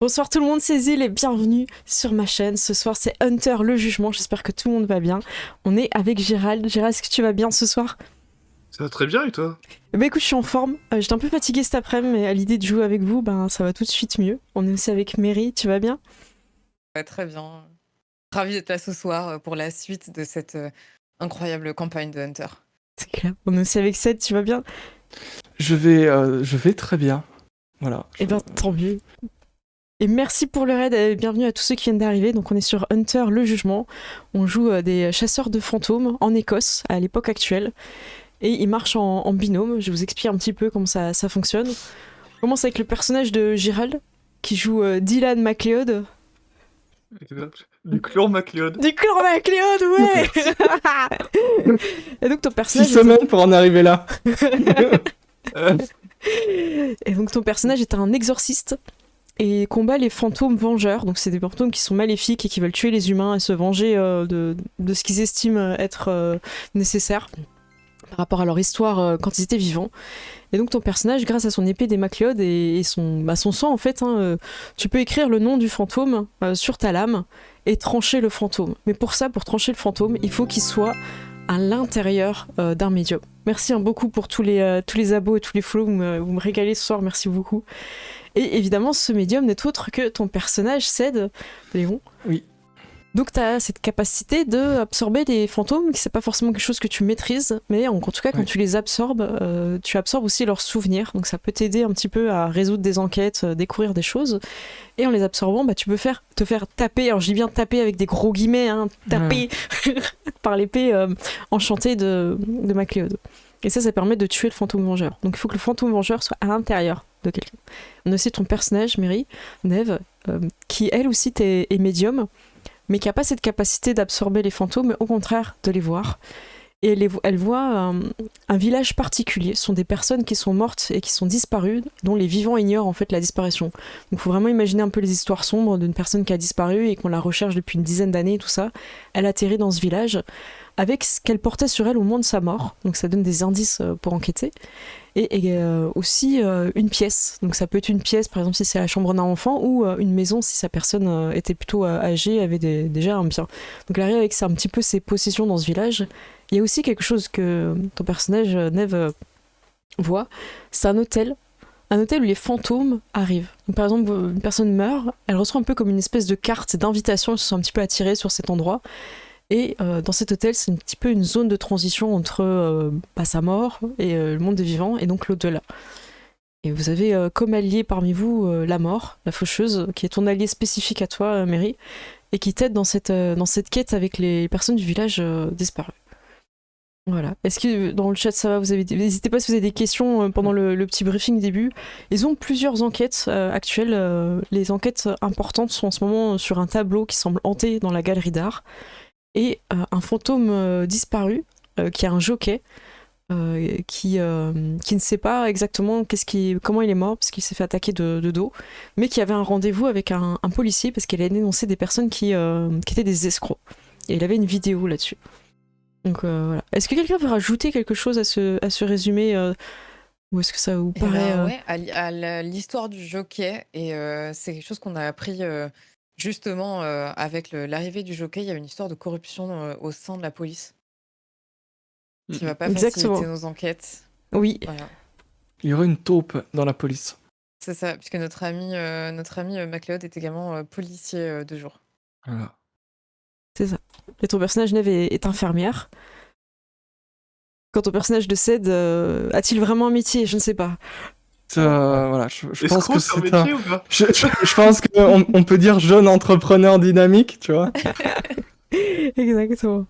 Bonsoir tout le monde, c'est Zil et bienvenue sur ma chaîne. Ce soir c'est Hunter le jugement, j'espère que tout le monde va bien. On est avec Gérald. Gérald, est-ce que tu vas bien ce soir? Ça va très bien et toi? Bah écoute, je suis en forme. J'étais un peu fatiguée cet après-midi, mais à l'idée de jouer avec vous, ben ça va tout de suite mieux. On est aussi avec Mary, tu vas bien? Ouais, très bien. Ravi d'être là ce soir pour la suite de cette incroyable campagne de Hunter. C'est clair. On est aussi avec Seth, tu vas bien? Je vais très bien. Voilà. Eh ben tant mieux. Et merci pour le raid et bienvenue à tous ceux qui viennent d'arriver. Donc on est sur Hunter le jugement. On joue des chasseurs de fantômes en Écosse à l'époque actuelle. Et ils marchent en binôme. Je vais vous expliquer un petit peu comment ça fonctionne. On commence avec le personnage de Gérald qui joue Dylan MacLeod. Exact. Du chlore MacLeod. Du chlore MacLeod, ouais. Et donc ton 6 personnage semaines pour en arriver là. Et donc ton personnage est un exorciste et combat les fantômes vengeurs. Donc c'est des fantômes qui sont maléfiques et qui veulent tuer les humains et se venger de ce qu'ils estiment être nécessaire par rapport à leur histoire quand ils étaient vivants. Et donc ton personnage, grâce à son épée des MacLeod et son sang en fait, tu peux écrire le nom du fantôme sur ta lame et trancher le fantôme. Mais pour ça, pour trancher le fantôme, il faut qu'il soit à l'intérieur d'un médium. Merci beaucoup pour tous les abos et tous les follow, vous me régalez ce soir, merci beaucoup. Et évidemment, ce médium n'est autre que ton personnage, Ced, Léon. Oui. Donc tu as cette capacité d'absorber des fantômes, qui c'est pas forcément quelque chose que tu maîtrises, mais en tout cas quand tu les absorbes, tu absorbes aussi leurs souvenirs, donc ça peut t'aider un petit peu à résoudre des enquêtes, découvrir des choses, et en les absorbant, te faire taper, alors je dis bien taper avec des gros guillemets, taper par l'épée enchantée de MacLeod. Et ça permet de tuer le fantôme vengeur. Donc il faut que le fantôme vengeur soit à l'intérieur de quelqu'un. On a aussi ton personnage, Mary, Neve, qui elle aussi est médium, mais qui n'a pas cette capacité d'absorber les fantômes, mais au contraire de les voir. Et elle voit un village particulier. Ce sont des personnes qui sont mortes et qui sont disparues, dont les vivants ignorent en fait la disparition. Donc il faut vraiment imaginer un peu les histoires sombres d'une personne qui a disparu et qu'on la recherche depuis une dizaine d'années et tout ça. Elle atterrit dans ce village avec ce qu'elle portait sur elle au moment de sa mort. Donc ça donne des indices pour enquêter. Et aussi une pièce. Donc ça peut être une pièce, par exemple si c'est la chambre d'un enfant, ou une maison si sa personne était plutôt âgée, avait déjà un bien. Donc elle arrive avec un petit peu ses possessions dans ce village. Il y a aussi quelque chose que ton personnage, Neve, voit, c'est un hôtel où les fantômes arrivent. Donc, par exemple, une personne meurt, elle reçoit un peu comme une espèce de carte d'invitation, elle se sent un petit peu attirée sur cet endroit. Et dans cet hôtel, c'est un petit peu une zone de transition entre sa mort et le monde des vivants, et donc l'au-delà. Et vous avez comme allié parmi vous la mort, la faucheuse, qui est ton allié spécifique à toi, Mary, et qui t'aide dans cette quête avec les personnes du village disparues. Voilà. Est-ce que dans le chat ça va, n'hésitez pas si vous avez des questions pendant le petit briefing début. Ils ont plusieurs enquêtes actuelles. Les enquêtes importantes sont en ce moment sur un tableau qui semble hanté dans la galerie d'art. Et un fantôme disparu, qui a un jockey, qui ne sait pas exactement comment il est mort, parce qu'il s'est fait attaquer de dos, mais qui avait un rendez-vous avec un policier, parce qu'il a dénoncé des personnes qui étaient des escrocs. Et il avait une vidéo là-dessus. Donc voilà. Est-ce que quelqu'un veut rajouter quelque chose à ce résumé ou est-ce que ça vous paraît... Ouais, à l'histoire du jockey, et c'est quelque chose qu'on a appris... Justement, avec l'arrivée du jockey, il y a une histoire de corruption au sein de la police qui va pas Exactement. faciliter nos enquêtes. Oui. Voilà. Il y aurait une taupe dans la police. C'est ça, puisque notre ami MacLeod est également policier de jour. Voilà. C'est ça. Et ton personnage, Neve, est infirmière. Quand ton personnage de Ced a-t-il vraiment un métier? Je ne sais pas. Voilà, je pense que c'est un c'est métier ou pas? je pense qu'on peut dire jeune entrepreneur dynamique, tu vois. Exactement.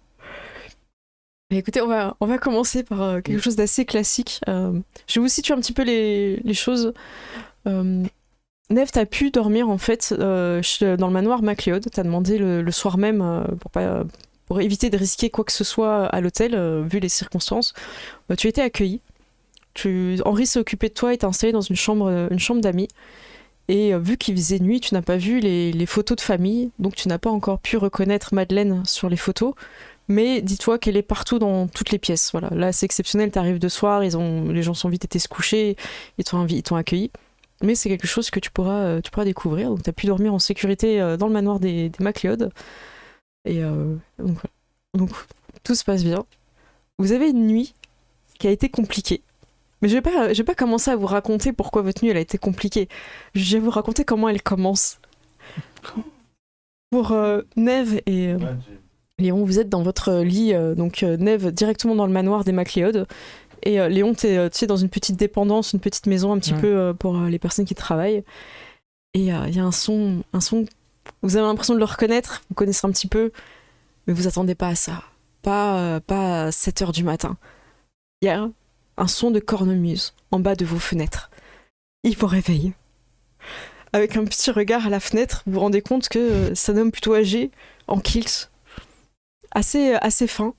Mais écoutez, on va commencer par quelque chose d'assez classique. Je vais vous situer un petit peu les choses. Neve, t'as pu dormir en fait dans le manoir MacLeod. T'as demandé le soir même pour éviter de risquer quoi que ce soit à l'hôtel, vu les circonstances. Tu as été accueilli. Henri s'est occupé de toi et t'a installé dans une chambre d'amis. Et vu qu'il faisait nuit, tu n'as pas vu les photos de famille, donc tu n'as pas encore pu reconnaître Madeleine sur les photos. Mais dis-toi qu'elle est partout dans toutes les pièces. Voilà. Là, c'est exceptionnel, t'arrives de soir, les gens sont vite été se coucher, ils t'ont accueilli. mais c'est quelque chose que tu pourras découvrir. Donc tu as pu dormir en sécurité dans le manoir des MacLeod. Et donc, voilà. Donc tout se passe bien. Vous avez une nuit qui a été compliquée. Mais je vais pas commencer à vous raconter pourquoi votre nuit elle a été compliquée. Je vais vous raconter comment elle commence. Pour Neve et Léon, vous êtes dans votre lit, donc Neve directement dans le manoir des MacLeod. Et Léon, tu sais, dans une petite dépendance, une petite maison un petit peu pour les personnes qui travaillent. Et il y a un son, vous avez l'impression de le reconnaître, vous connaissez un petit peu, mais vous attendez pas à ça. Pas à 7h du matin. Il y a un son de cornemuse en bas de vos fenêtres. Il vous réveille. Avec un petit regard à la fenêtre, vous vous rendez compte que c'est un homme plutôt âgé, en kilt, assez fin,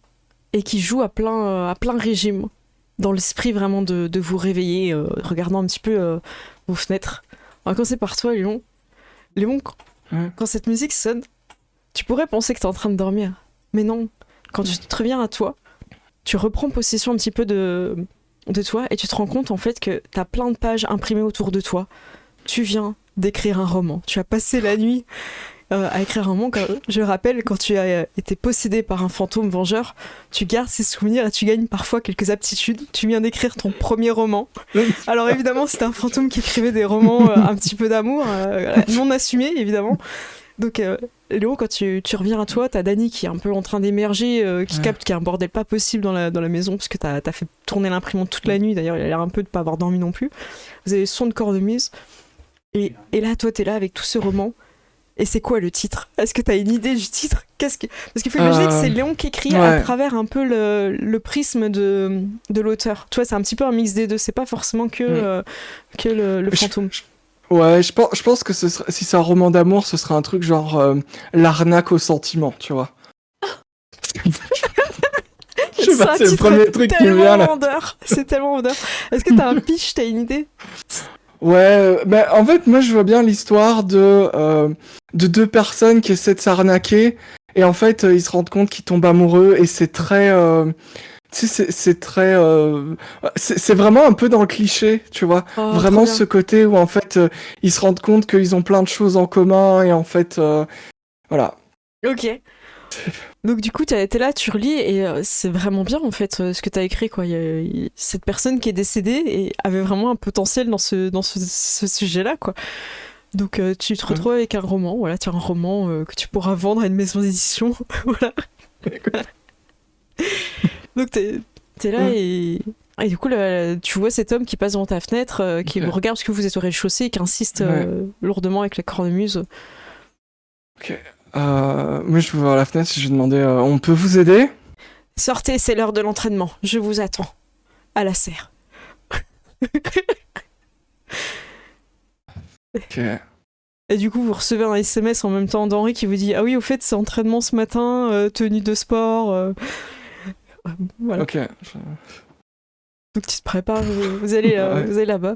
et qui joue à plein régime, dans l'esprit vraiment de vous réveiller, regardant un petit peu vos fenêtres. On va commencer par toi, Léon. Léon, quand cette musique sonne, tu pourrais penser que t'es en train de dormir. Mais non, quand tu te reviens à toi, tu reprends possession un petit peu de toi, et tu te rends compte en fait que t'as plein de pages imprimées autour de toi. Tu viens d'écrire un roman. Tu as passé la nuit à écrire un roman. Je rappelle, quand tu as été possédé par un fantôme vengeur, tu gardes ces souvenirs et tu gagnes parfois quelques aptitudes. Tu viens d'écrire ton premier roman. Alors évidemment, c'était un fantôme qui écrivait des romans un petit peu d'amour, non assumés évidemment. Donc Léo, quand tu reviens à toi, t'as Dany qui est un peu en train d'émerger, qui capte qu'il y a un bordel pas possible dans la maison, parce que t'as fait tourner l'imprimante toute la nuit. D'ailleurs, il a l'air un peu de pas avoir dormi non plus. Vous avez le son de cornemuse. Et là, toi, t'es là avec tout ce roman. Et c'est quoi le titre ? Est-ce que t'as une idée du titre ? Parce qu'il faut imaginer que c'est Léon qui écrit à travers un peu le prisme de l'auteur. Tu vois, c'est un petit peu un mix des deux. C'est pas forcément que le fantôme. Je pense que si c'est un roman d'amour, ce serait un truc genre l'arnaque au sentiment, tu vois. Je sais pas, c'est le premier truc qui me vient là. C'est tellement vendeur. Est-ce que t'as un pitch, t'as une idée ? Ouais, bah, en fait, moi je vois bien l'histoire de deux personnes qui essaient de s'arnaquer et en fait ils se rendent compte qu'ils tombent amoureux et c'est très, tu sais, c'est très, c'est vraiment un peu dans le cliché, tu vois, vraiment ce côté où en fait ils se rendent compte qu'ils ont plein de choses en commun et en fait, voilà. Ok. Donc du coup, t'es là, tu relis et c'est vraiment bien en fait ce que t'as écrit quoi. Cette personne qui est décédée et avait vraiment un potentiel dans ce sujet-là quoi. Donc tu te retrouves avec un roman, voilà, tu as un roman que tu pourras vendre à une maison d'édition, voilà. Donc t'es là et du coup tu vois cet homme qui passe devant ta fenêtre, qui regarde ce que vous êtes au rez-de-chaussée et qui insiste lourdement avec la cornemuse. Ok. Moi je vais voir la fenêtre et je vais demander on peut vous aider ? Sortez, c'est l'heure de l'entraînement. Je vous attends. À la serre. Ok. Et du coup, vous recevez un SMS en même temps d'Henri qui vous dit « Ah oui, au fait, c'est entraînement ce matin, tenue de sport. Voilà. Ok. Donc tu te prépares, vous allez là-bas.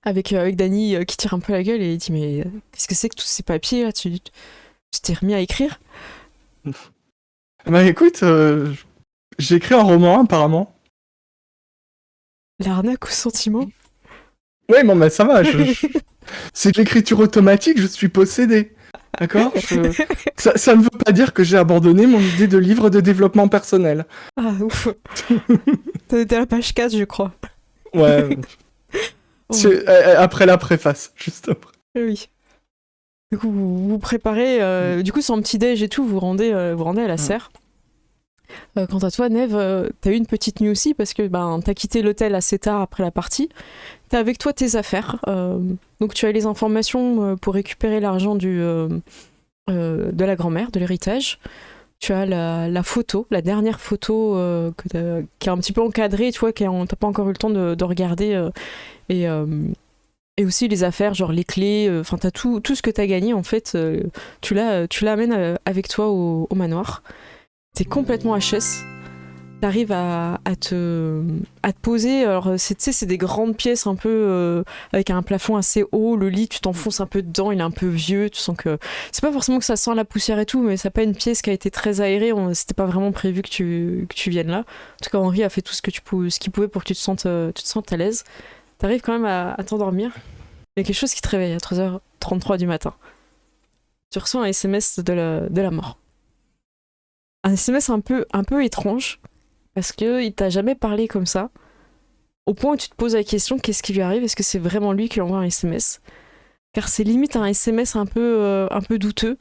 Avec Dany qui tire un peu la gueule et il dit « Mais qu'est-ce que c'est que tous ces papiers là ? Tu t'es remis à écrire ?» Bah écoute, j'ai écrit un roman apparemment. L'arnaque au sentiment. Ouais, bon bah ça va, c'est de l'écriture automatique, je suis possédé. D'accord ? Ça ne veut pas dire que j'ai abandonné mon idée de livre de développement personnel. Ah ouf. T'en étais à la page 4, je crois. Ouais. Après la préface, juste après. Oui. Du coup, vous préparez, du coup, sans petit déj et tout, vous rendez à la serre. Quant à toi, Neve, t'as eu une petite nuit aussi parce que t'as quitté l'hôtel assez tard après la partie. T'as avec toi tes affaires. Donc tu as les informations pour récupérer l'argent de la grand-mère, de l'héritage. Tu as la photo, la dernière photo qui est un petit peu encadrée, tu vois, t'as pas encore eu le temps de regarder. Et aussi les affaires, genre les clés, enfin t'as tout ce que t'as gagné en fait, tu l'amènes avec toi au manoir. T'es complètement HS. T'arrives à te poser. Alors c'est des grandes pièces un peu avec un plafond assez haut. Le lit, tu t'enfonces un peu dedans, il est un peu vieux. Tu sens que c'est pas forcément que ça sent la poussière et tout, mais c'est pas une pièce qui a été très aérée. C'était pas vraiment prévu que tu viennes là. En tout cas, Henri a fait tout ce qu'il pouvait pour que tu te sentes à l'aise. t'arrives quand même à t'endormir. Il y a quelque chose qui te réveille à 3h33 du matin. Tu reçois un SMS de la mort. Un SMS un peu étrange, parce qu'il t'a jamais parlé comme ça, au point où tu te poses la question, qu'est-ce qui lui arrive? Est-ce que c'est vraiment lui qui lui envoie un SMS? Car c'est limite un SMS un peu douteux.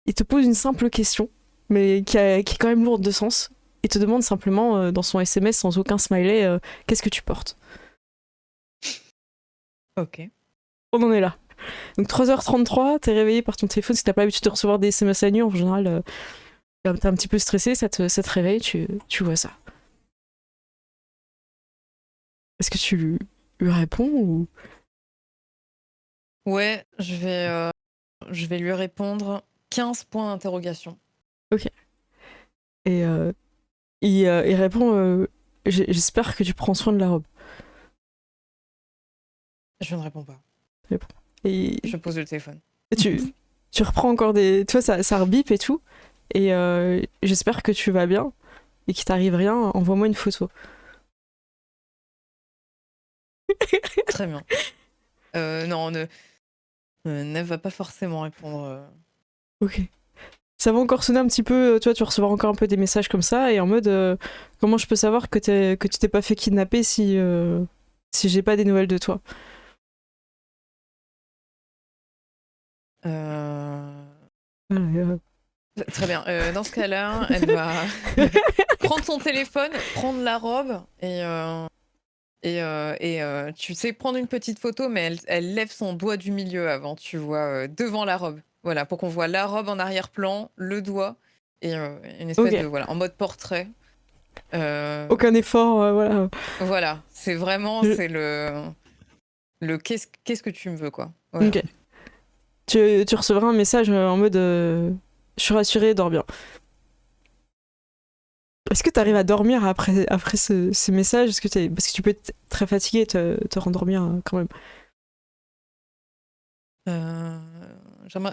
Il te pose une simple question, mais qui est quand même lourde de sens. Il te demande simplement, dans son SMS, sans aucun smiley, qu'est-ce que tu portes? Ok. On en est là. Donc 3h33, t'es réveillé par ton téléphone, si t'as pas l'habitude de recevoir des SMS à la nuit, en général, t'es un petit peu stressé, ça te réveille, tu vois ça. Est-ce que tu lui réponds ou... Ouais, je vais lui répondre 15 points d'interrogation. Et il répond j'espère que tu prends soin de la robe. Je ne réponds pas. Et Je pose le téléphone. tu reprends encore des... Tu vois, ça rebip et tout. Et j'espère que tu vas bien et qu'il t'arrive rien, envoie-moi une photo. Très bien. Non, ne va pas forcément répondre. Ok. Ça va encore sonner un petit peu, tu vois, tu recevras encore un peu des messages comme ça, et en mode, comment je peux savoir que tu t'es pas fait kidnapper si j'ai pas des nouvelles de toi? Voilà, Très bien. Dans ce cas-là, elle va prendre son téléphone, prendre la robe et tu sais prendre une petite photo, mais elle lève son doigt du milieu avant, tu vois, devant la robe. Voilà, pour qu'on voit la robe en arrière-plan, le doigt et une espèce Ok. de voilà en mode portrait. Aucun effort, voilà. Voilà, c'est vraiment Je- c'est le qu'est-ce que tu me veux quoi. Voilà. Ok. Tu recevras un message en mode, je suis rassurée, dors bien. Est-ce que tu arrives à dormir après ce message? Parce que tu peux être très fatigué et te rendormir quand même.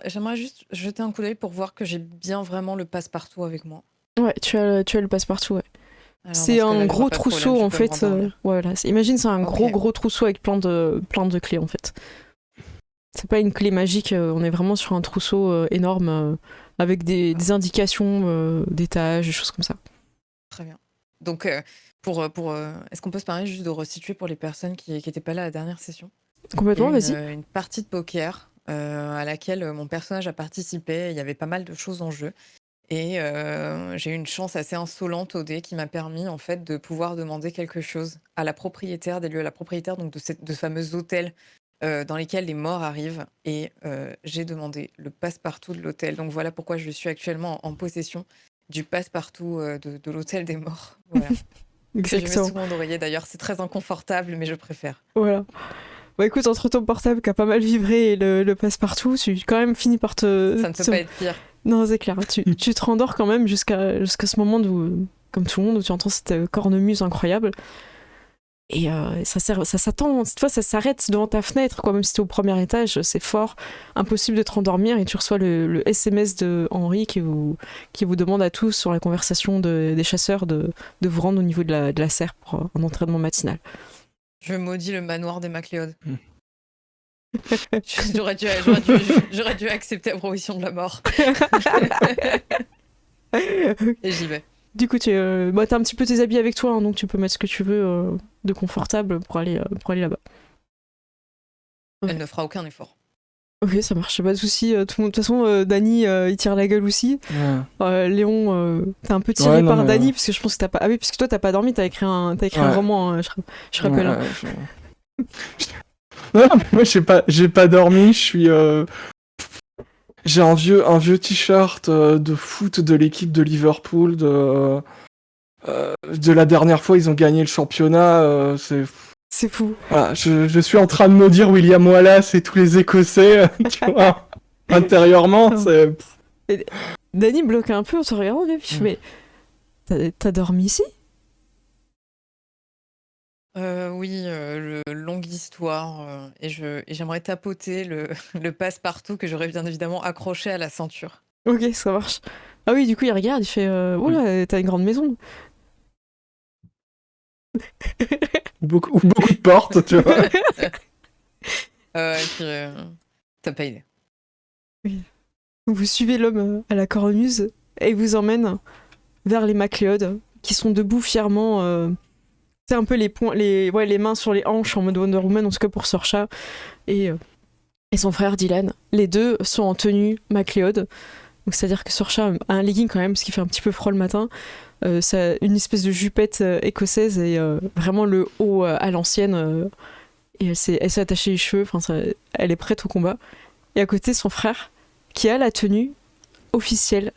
J'aimerais juste jeter un coup d'œil pour voir que j'ai bien vraiment le passe-partout avec moi. Ouais, tu as le passe-partout, ouais. Alors, C'est dans ce cas-là, un il y aura gros pas de problème, trousseau je en peux me fait. rendormir. Voilà. Imagine, c'est un Ok. gros trousseau avec plein de clés en fait. C'est pas une clé magique, on est vraiment sur un trousseau énorme avec des indications d'étages, des choses comme ça. Très bien. Donc, est-ce qu'on peut se permettre juste de resituer pour les personnes qui n'étaient pas là à la dernière session? Il y a Complètement, eu vas-y. une partie de poker à laquelle mon personnage a participé. Il y avait pas mal de choses en jeu. Et j'ai eu une chance assez insolente au dé qui m'a permis en fait de pouvoir demander quelque chose à la propriétaire des lieux, à la propriétaire donc de ce fameux hôtel dans lesquels les morts arrivent. Et j'ai demandé le passe-partout de l'hôtel. Donc voilà pourquoi je suis actuellement en possession du passe-partout de l'hôtel des morts. Voilà. Que je mets Exactement. sous mon oreiller d'ailleurs. C'est très inconfortable, mais je préfère. Voilà. Bah écoute, entre ton portable qui a pas mal vibré et le passe-partout, tu quand même finis par te... Ça ne peut pas être pire. Non, c'est clair. Tu te rendors quand même jusqu'à ce moment où, comme tout le monde, où tu entends cette cornemuse incroyable. Et ça s'attend, cette fois ça s'arrête devant ta fenêtre, quoi, même si t'es au premier étage, c'est fort, impossible de te rendormir, et tu reçois le SMS de Henri qui vous demande à tous sur la conversation des chasseurs de vous rendre au niveau de la serre pour un entraînement matinal. Je maudis le manoir des MacLeod. Mm. J'aurais dû accepter la proposition de la mort. Et j'y vais. Du coup, t'as un petit peu tes habits avec toi, hein, donc tu peux mettre ce que tu veux de confortable pour aller là-bas. Elle ne fera aucun effort. Ok, ça marche, pas de soucis. De toute façon, Dany, il tire la gueule aussi. Ouais. Léon, t'es un peu tiré Ouais, non, par mais Dany, parce que je pense que t'as pas... Ah oui, parce que toi, t'as pas dormi, t'as écrit un roman, hein, je rappelle. Ouais, non, mais moi j'ai pas dormi, je suis j'ai un vieux t-shirt de foot de l'équipe de Liverpool de la dernière fois ils ont gagné le championnat, C'est fou. voilà, je suis en train de me dire William Wallace et tous les Écossais, tu vois, intérieurement, c'est Dany bloque un peu, on se regarde, mais t'as dormi ici? Oui, longue histoire. Et j'aimerais tapoter le passe-partout que j'aurais bien évidemment accroché à la ceinture. Ok, ça marche. Ah oui, du coup, il regarde, il fait oula, t'as une grande maison. Ou beaucoup de portes, tu vois. Et puis, t'as pas idée. Vous suivez l'homme à la cornemuse et il vous emmène vers les MacLeod qui sont debout fièrement. C'est un peu les mains sur les hanches en mode Wonder Woman, en tout cas pour Sorcha et son frère Dylan. Les deux sont en tenue MacLeod. Donc c'est-à-dire que Sorcha a un legging quand même, parce qu'il fait un petit peu froid le matin. Ça, une espèce de jupette écossaise et vraiment le haut à l'ancienne. Et elle s'est attachée les cheveux, elle est prête au combat. Et à côté, son frère, qui a la tenue officielle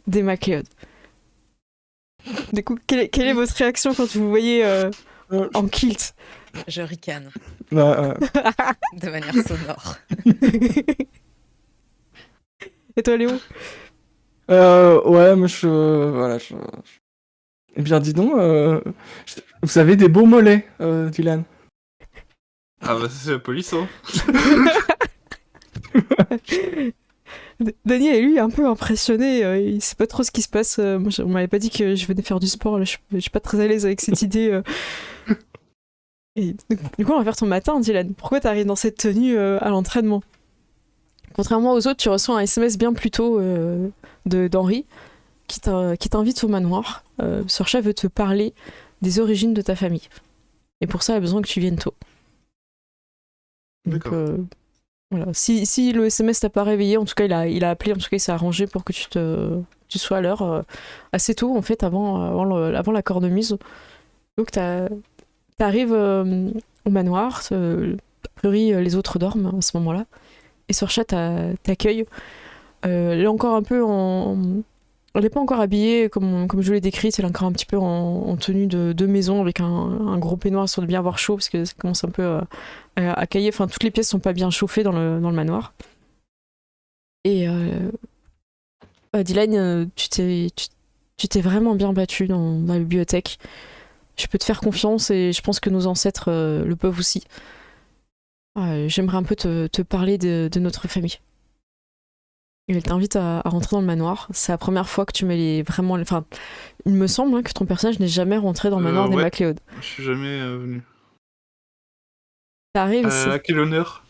des MacLeod. Du coup, quelle est votre réaction quand vous voyez en kilt? Je ricane Ouais. de manière sonore. Et toi, Léo? Ouais, moi Eh bien, dis donc, vous avez des beaux mollets, Dylan. Ah bah c'est la police, hein. Daniel est lui un peu impressionné, il sait pas trop ce qui se passe. Moi, on m'avait pas dit que je venais faire du sport, là, je suis pas très à l'aise avec cette idée. Et du coup, on va faire ton matin, Dylan. Pourquoi t'arrives dans cette tenue à l'entraînement? Contrairement aux autres, tu reçois un SMS bien plus tôt d'Henri qui t'invite au manoir. Sorcha veut te parler des origines de ta famille. Et pour ça, elle a besoin que tu viennes tôt. Donc, D'accord. voilà. Si le SMS t'a pas réveillé, en tout cas, il a appelé, en tout cas, il s'est arrangé pour que tu sois à l'heure assez tôt, en fait, avant la cornemuse. Donc, t'arrives au manoir. A priori, les autres dorment à ce moment-là. Et Sorcha t'accueille. Elle est encore un peu Elle n'est pas encore habillée comme je l'ai décrite, elle est encore un petit peu en tenue de maison avec un gros peignoir histoire de bien avoir chaud parce que ça commence un peu à cailler. Enfin, toutes les pièces sont pas bien chauffées dans le manoir. Et Dylan, tu t'es vraiment bien battu dans la bibliothèque. Je peux te faire confiance et je pense que nos ancêtres le peuvent aussi. J'aimerais un peu te parler de notre famille. Et elle t'invite à rentrer dans le manoir. C'est la première fois que tu mets vraiment. Enfin, il me semble que ton personnage n'est jamais rentré dans le manoir des Ouais. MacLeod. Je suis jamais venu. T'arrives, À quel honneur?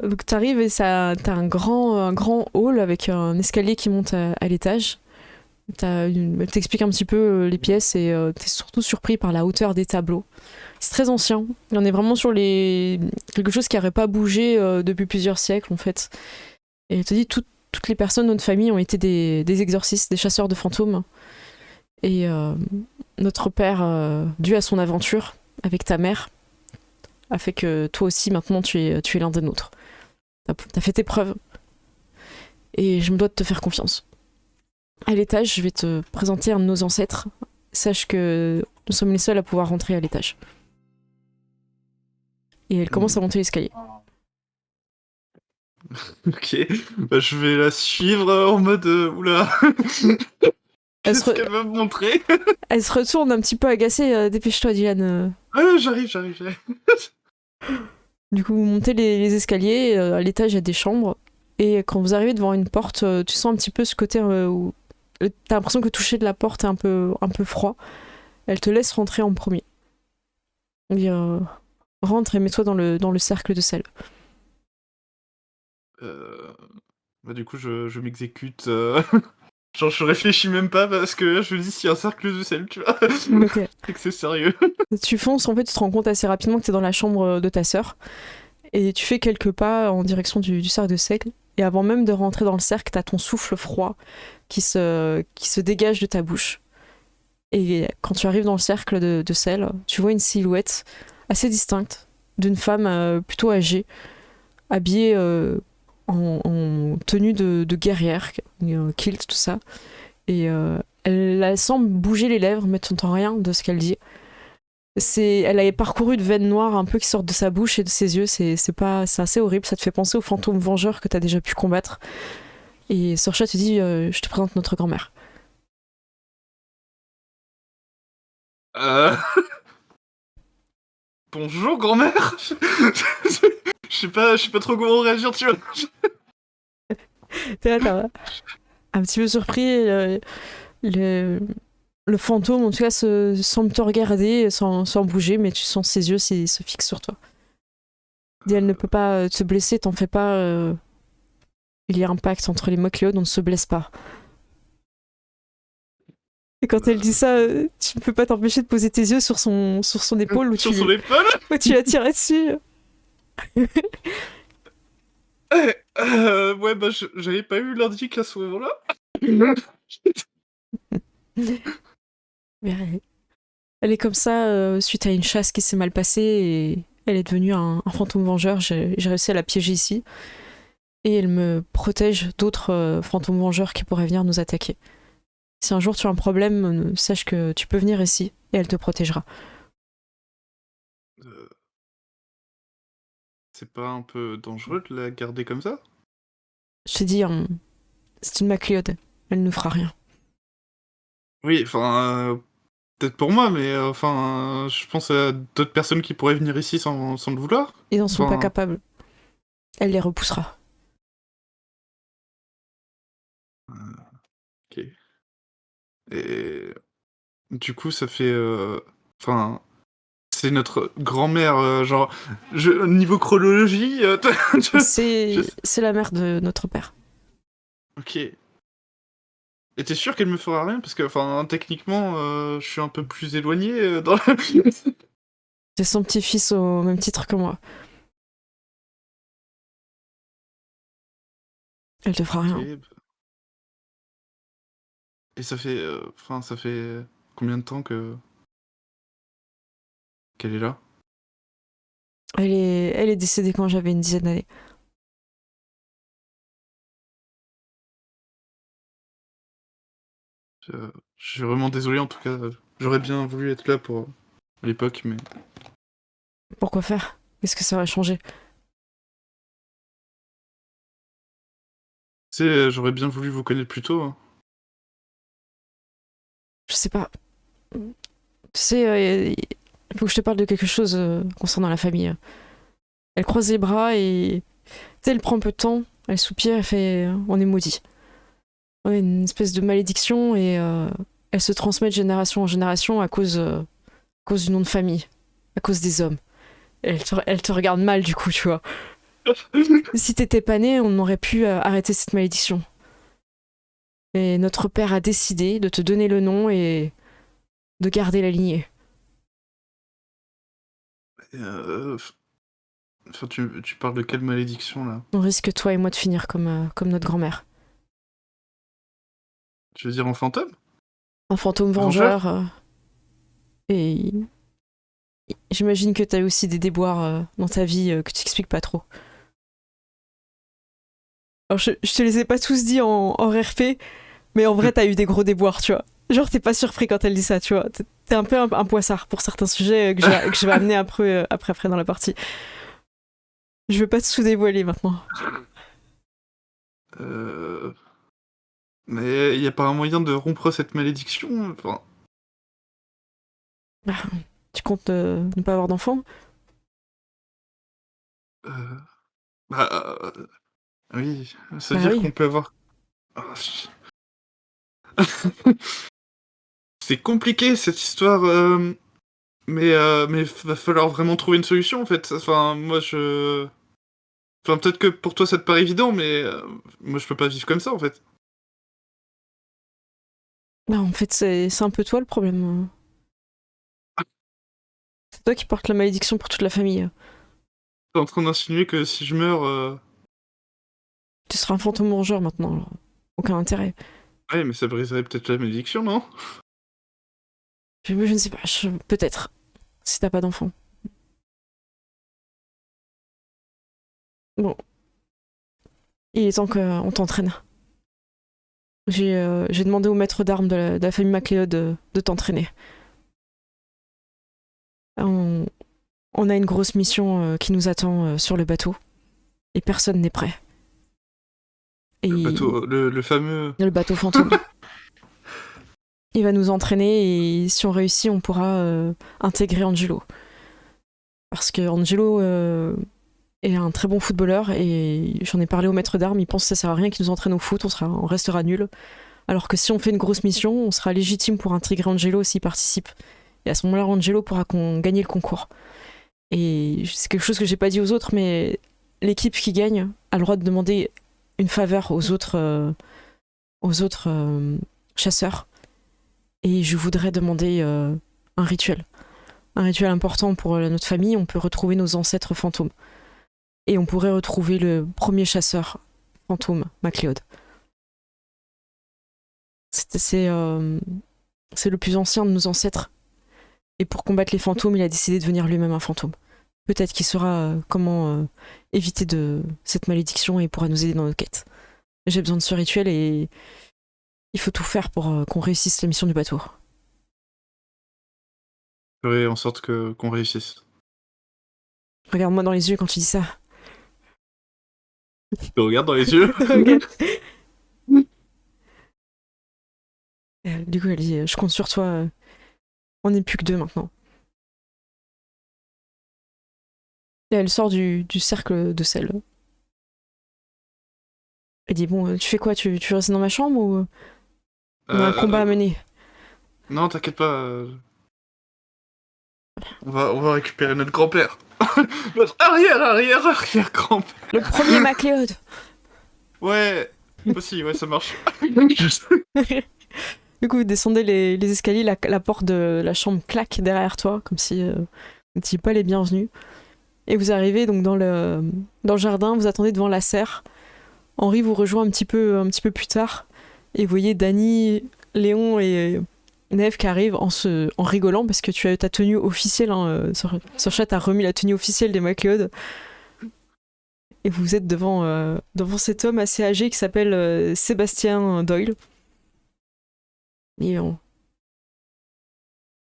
donc t'arrives et t'as un grand hall avec un escalier qui monte à l'étage. Elle t'explique un petit peu les pièces et t'es surtout surpris par la hauteur des tableaux. C'est très ancien. On est vraiment sur quelque chose qui n'aurait pas bougé depuis plusieurs siècles en fait. Et elle te dit toutes les personnes de notre famille ont été des exorcistes, des chasseurs de fantômes. Et notre père, dû à son aventure avec ta mère, a fait que toi aussi maintenant tu es l'un des nôtres. T'as fait tes preuves. Et je me dois de te faire confiance. À l'étage, je vais te présenter un de nos ancêtres. Sache que nous sommes les seuls à pouvoir rentrer à l'étage. Et elle commence à monter l'escalier. Ok, bah, je vais la suivre en mode oula. Qu'est-ce qu'elle va me montrer? Elle se retourne un petit peu agacée. Dépêche-toi, Dylan. Ah, j'arrive. Du coup, vous montez les escaliers. À l'étage, il y a des chambres. Et quand vous arrivez devant une porte, tu sens un petit peu ce côté où t'as l'impression que toucher de la porte est un peu froid. Elle te laisse rentrer en premier. Et, rentre et mets-toi dans le cercle de sel. Bah, du coup, je m'exécute. Genre, je réfléchis même pas parce que je me dis s'il y a un cercle de sel, tu vois. Ok. C'est que c'est sérieux. Tu fonces, en fait, tu te rends compte assez rapidement que t'es dans la chambre de ta sœur. Et tu fais quelques pas en direction du cercle de sel. Et avant même de rentrer dans le cercle, t'as ton souffle froid qui se dégage de ta bouche. Et quand tu arrives dans le cercle de sel, tu vois une silhouette assez distincte d'une femme plutôt âgée, habillée en tenue de guerrière, kilt, tout ça. Et elle semble bouger les lèvres, mais tu n'entends rien de ce qu'elle dit. Elle a parcouru de veines noires un peu qui sortent de sa bouche et de ses yeux. C'est assez horrible. Ça te fait penser aux fantômes vengeurs que tu as déjà pu combattre. Et Sorcha te dit je te présente notre grand-mère. Bonjour, grand-mère. Je sais pas trop comment réagir, tu vois. T'es là, un petit peu surpris. Le fantôme, en tout cas, semble te regarder sans bouger, mais tu sens ses yeux se fixent sur toi. Et elle ne peut pas te blesser, t'en fais pas. Il y a un pacte entre les Macléodes, on ne se blesse pas. Et quand elle dit ça, tu ne peux pas t'empêcher de poser tes yeux sur son épaule où Sur son épaule. où tu l'as tiré dessus. Ouais, bah j'avais pas eu l'indique à ce moment-là. Mais elle est comme ça suite à une chasse qui s'est mal passée et elle est devenue un fantôme vengeur. J'ai réussi à la piéger ici. Et elle me protège d'autres fantômes vengeurs qui pourraient venir nous attaquer. Si un jour tu as un problème, sache que tu peux venir ici et elle te protégera. C'est pas un peu dangereux de la garder comme ça? Je t'ai dit, c'est une Macléode. Elle ne fera rien. Oui, enfin, peut-être pour moi, mais enfin, je pense à d'autres personnes qui pourraient venir ici sans le vouloir. Ils n'en sont Enfin, pas capables. Elle les repoussera. Ok. Et du coup, ça fait, enfin, c'est notre grand-mère, genre, niveau chronologie, C'est la mère de notre père. Ok. Et t'es sûr qu'elle me fera rien? Parce que, enfin, techniquement, je suis un peu plus éloigné dans le... C'est son petit-fils au même titre que moi. Elle te fera rien. Ok, bah. Et ça fait, enfin, ça fait combien de temps qu'elle est là? Elle est décédée quand j'avais une dizaine d'années. Je suis vraiment désolé, en tout cas. J'aurais bien voulu être là pour l'époque, mais... Pourquoi faire? Qu'est-ce que ça aurait changé? Tu sais, j'aurais bien voulu vous connaître plus tôt, hein. Je sais pas. Tu sais, il faut que je te parle de quelque chose concernant la famille. Elle croise les bras et... Tu sais, elle prend un peu de temps, elle soupire, elle fait... On est maudits. On a une espèce de malédiction et elle se transmet de génération en génération à cause du nom de famille, à cause des hommes. Elle te regarde mal du coup, tu vois. Si t'étais pas né, on aurait pu arrêter cette malédiction. Et notre père a décidé de te donner le nom et de garder la lignée. Enfin, tu parles de quelle malédiction, là? On risque, toi et moi, de finir comme notre grand-mère. Tu veux dire en fantôme? Un fantôme vengeur. Et j'imagine que t'as aussi des déboires dans ta vie que tu expliques pas trop. Alors, je te les ai pas tous dit en RP, mais en vrai, t'as eu des gros déboires, tu vois. Genre, t'es pas surpris quand elle dit ça, tu vois. T'es un peu un poissard pour certains sujets que je vais amener après dans la partie. Je veux pas te sous-dévoiler maintenant. Mais y a pas un moyen de rompre cette malédiction? Enfin... Tu comptes ne pas avoir d'enfant? Bah... oui, ça veut Bah dire oui. qu'on peut avoir... C'est compliqué, cette histoire, mais va falloir vraiment trouver une solution, en fait. Enfin, moi, je... Enfin, peut-être que pour toi, ça te paraît évident, mais moi, je peux pas vivre comme ça, en fait. Bah, en fait, c'est un peu toi le problème. C'est toi qui portes la malédiction pour toute la famille. T'es en train d'insinuer que si je meurs... Tu seras un fantôme vengeur maintenant, alors. Aucun intérêt. Ouais, mais ça briserait peut-être la malédiction, non? Je ne sais pas, peut-être. Si t'as pas d'enfant. Bon. Il est temps qu'on t'entraîne. J'ai demandé au maître d'armes de la famille Macléod de t'entraîner. On a une grosse mission qui nous attend sur le bateau. Et personne n'est prêt. Et Le bateau, le fameux... le bateau fantôme. Il va nous entraîner et si on réussit, on pourra intégrer Angelo. Parce que Angelo est un très bon footballeur et j'en ai parlé au maître d'armes, il pense que ça sert à rien qu'il nous entraîne au foot, on restera nul. Alors que si on fait une grosse mission, on sera légitime pour intégrer Angelo s'il participe. Et à ce moment-là, Angelo pourra gagner le concours. Et c'est quelque chose que j'ai pas dit aux autres, mais l'équipe qui gagne a le droit de demander une faveur aux autres chasseurs. Et je voudrais demander un rituel. Un rituel important pour notre famille. On peut retrouver nos ancêtres fantômes. Et on pourrait retrouver le premier chasseur fantôme, MacLeod. C'est le plus ancien de nos ancêtres. Et pour combattre les fantômes, il a décidé de devenir lui-même un fantôme. Peut-être qu'il saura comment éviter cette malédiction et pourra nous aider dans nos quêtes. J'ai besoin de ce rituel et il faut tout faire pour qu'on réussisse la mission du bateau. Je ferai en sorte qu'on réussisse. Regarde-moi dans les yeux quand tu dis ça. Je te regarde dans les yeux. Du coup, elle dit, je compte sur toi. On n'est plus que 2 maintenant. Et elle sort du cercle de sel. Elle dit, bon, tu fais quoi, tu restes dans ma chambre ou on a un combat à mener? Non, t'inquiète pas. On va récupérer notre grand-père. Notre arrière-grand-père. Le premier MacLeod. Ouais, aussi, ouais, ça marche. Du coup, vous descendez les escaliers, la porte de la chambre claque derrière toi, comme si vous n'étiez pas les bienvenus. Et vous arrivez donc dans le jardin, vous attendez devant la serre. Henri vous rejoint un petit peu plus tard. Et vous voyez Dany, Léon et Neve qui arrivent en rigolant parce que tu as ta tenue officielle. Hein, Sorcha t'a remis la tenue officielle des MacLeod. Et vous êtes devant cet homme assez âgé qui s'appelle Sébastien Doyle. Et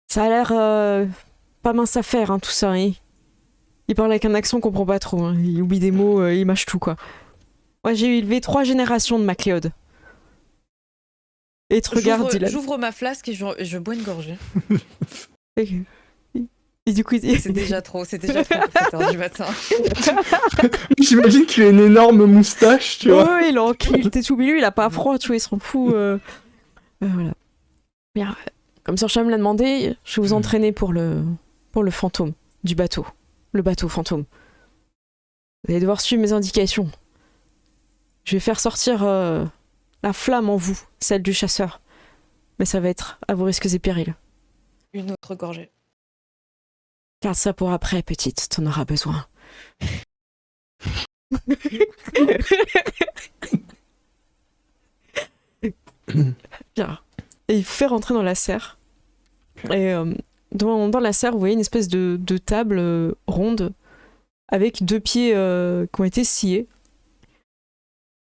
ça a l'air pas mince à faire, hein, tout ça. Hein. Il parle avec un accent qu'on comprend pas trop. Hein. Il oublie des mots, il mâche tout, quoi. Moi, j'ai élevé 3 générations de MacLeod. Et te regarde, Dylan. J'ouvre ma flasque et je bois une gorgée. Et du coup, c'est déjà trop pour 7h du matin. J'imagine qu'il a une énorme moustache, tu vois. Ouais, il t'est tout milieu, il a pas froid, tu vois, il s'en fout. Voilà. Bien, comme Sorcha me l'a demandé, je vais vous entraîner pour le fantôme du bateau. Le bateau fantôme. Vous allez devoir suivre mes indications. Je vais faire sortir la flamme en vous, celle du chasseur. Mais ça va être à vos risques et périls. Une autre gorgée. Garde ça pour après, petite, t'en auras besoin. Bien. Et il vous fait rentrer dans la serre. Et dans la serre, vous voyez une espèce de table ronde avec 2 pieds qui ont été sciés.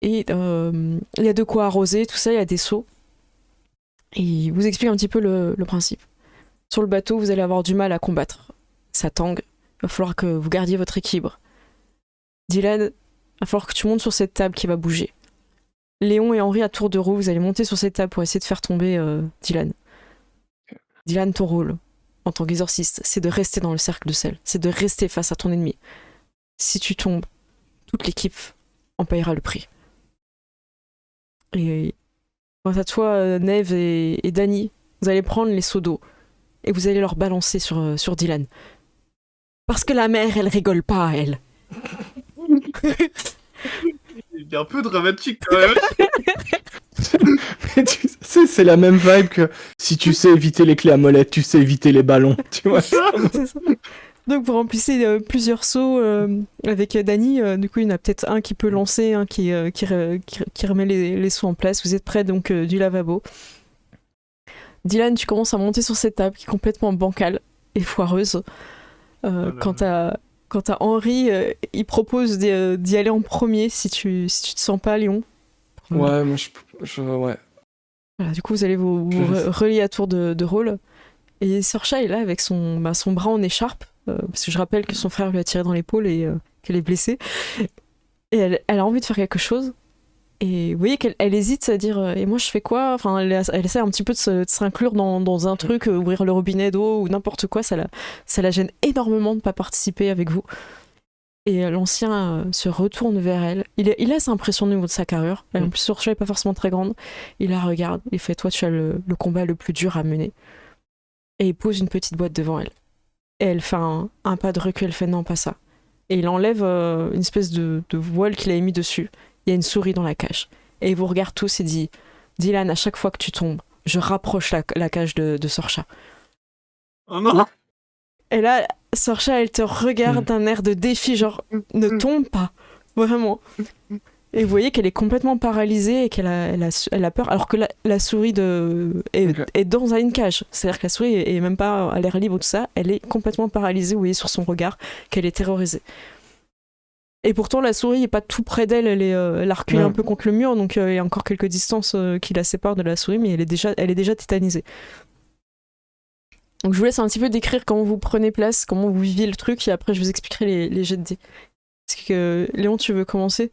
Et il y a de quoi arroser, tout ça, il y a des seaux. Et il vous explique un petit peu le principe. Sur le bateau, vous allez avoir du mal à combattre. Ça tangue. Il va falloir que vous gardiez votre équilibre. Dylan, il va falloir que tu montes sur cette table qui va bouger. Léon et Henri, à tour de roue, vous allez monter sur cette table pour essayer de faire tomber Dylan. Dylan, ton rôle, en tant qu'exorciste, c'est de rester dans le cercle de sel. C'est de rester face à ton ennemi. Si tu tombes, toute l'équipe en payera le prix. Et quant à toi, Neve et Dany, vous allez prendre les seaux d'eau et vous allez leur balancer sur Dylan. Parce que la mère, elle rigole pas, elle. Il est un peu dramatique quand même. Mais tu sais, c'est la même vibe que si tu sais éviter les clés à molette, tu sais éviter les ballons, tu vois. C'est ça. Donc vous remplissez plusieurs seaux avec Dany. Du coup, il y en a peut-être un qui peut lancer, un qui remet les seaux en place. Vous êtes près donc du lavabo. Dylan, tu commences à monter sur cette table qui est complètement bancale et foireuse. Quant à Henri, il propose d'y aller en premier si tu te sens pas, Léon. Ouais, moi ouais. Voilà, du coup, vous allez vous relier à tour de rôle. Et Sorcha est là avec son bras en écharpe, parce que je rappelle que son frère lui a tiré dans l'épaule et qu'elle est blessée. Et elle a envie de faire quelque chose. Et vous voyez qu'elle hésite à dire et moi je fais quoi? Enfin, elle essaie un petit peu de s'inclure dans un truc, ouvrir le robinet d'eau ou n'importe quoi. Ça la gêne énormément de ne pas participer avec vous. Et l'ancien se retourne vers elle. Il a cette impression au niveau de sa carrure. En plus, Sorcha n'est pas forcément très grande. Il la regarde. Il fait, toi, tu as le combat le plus dur à mener. Et il pose une petite boîte devant elle. Et elle fait un pas de recul. Elle fait, non, pas ça. Et il enlève une espèce de voile qu'il avait mis dessus. Il y a une souris dans la cage. Et il vous regarde tous et dit, Dylan, à chaque fois que tu tombes, je rapproche la cage de Sorcha. Oh non. Et là, Sorcha, elle te regarde d'un air de défi, genre, ne tombe pas, vraiment. Et vous voyez qu'elle est complètement paralysée et qu'elle a peur, alors que la souris est dans une cage. C'est-à-dire que la souris est même pas à l'air libre ou tout ça, elle est complètement paralysée, vous voyez sur son regard qu'elle est terrorisée. Et pourtant, la souris n'est pas tout près d'elle, elle a reculé un peu contre le mur, donc il y a encore quelques distances qui la séparent de la souris, mais elle est déjà tétanisée. Donc je vous laisse un petit peu décrire comment vous prenez place, comment vous viviez le truc, et après je vous expliquerai les jets de dés. Est-ce que Léon, tu veux commencer ?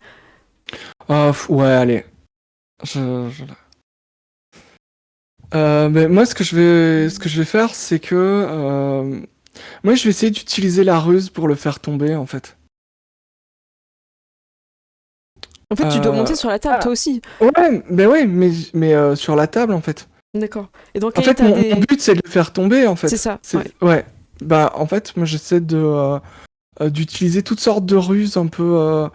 Ouais, allez. Mais moi, ce que je vais faire, c'est que moi, je vais essayer d'utiliser la ruse pour le faire tomber, en fait. En fait, tu dois monter sur la table, toi aussi. Ouais, mais sur la table, en fait. D'accord. Et donc, en fait, mon but, c'est de le faire tomber, en fait. C'est ça. Ouais. Bah, en fait, moi, j'essaie d'utiliser toutes sortes de ruses un peu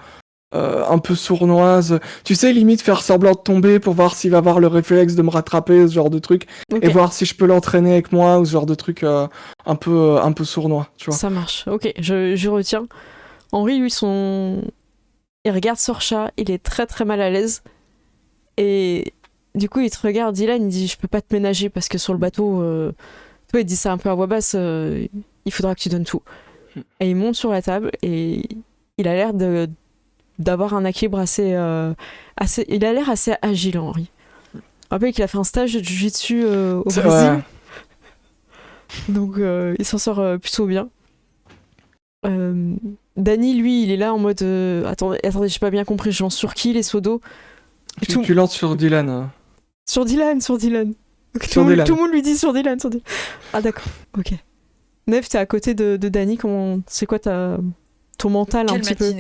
sournoises. Tu sais, limite faire semblant de tomber pour voir s'il va avoir le réflexe de me rattraper, ce genre de truc, et voir si je peux l'entraîner avec moi, ou ce genre de truc un peu sournois, tu vois. Ça marche. Ok, je retiens. Henri, lui, il regarde Sorcha, il est très très mal à l'aise, et du coup, il te regarde, Dylan, il dit, je peux pas te ménager parce que sur le bateau, toi, il dit ça un peu à voix basse, il faudra que tu donnes tout. Et il monte sur la table et il a l'air d'avoir un équilibre assez, il a l'air assez agile, Henri. Rappelez qu'il a fait un stage de jiu-jitsu au Brésil. Ouais. Donc, il s'en sort plutôt bien. Danny, lui, il est là en mode attendez, j'ai pas bien compris, je lance sur qui les seaux d'eau? Tu lances sur Dylan. Sur Dylan. Tout le monde lui dit sur Dylan. Ah d'accord, ok. Neve, t'es à côté de Danny, c'est quoi ton mental un petit peu?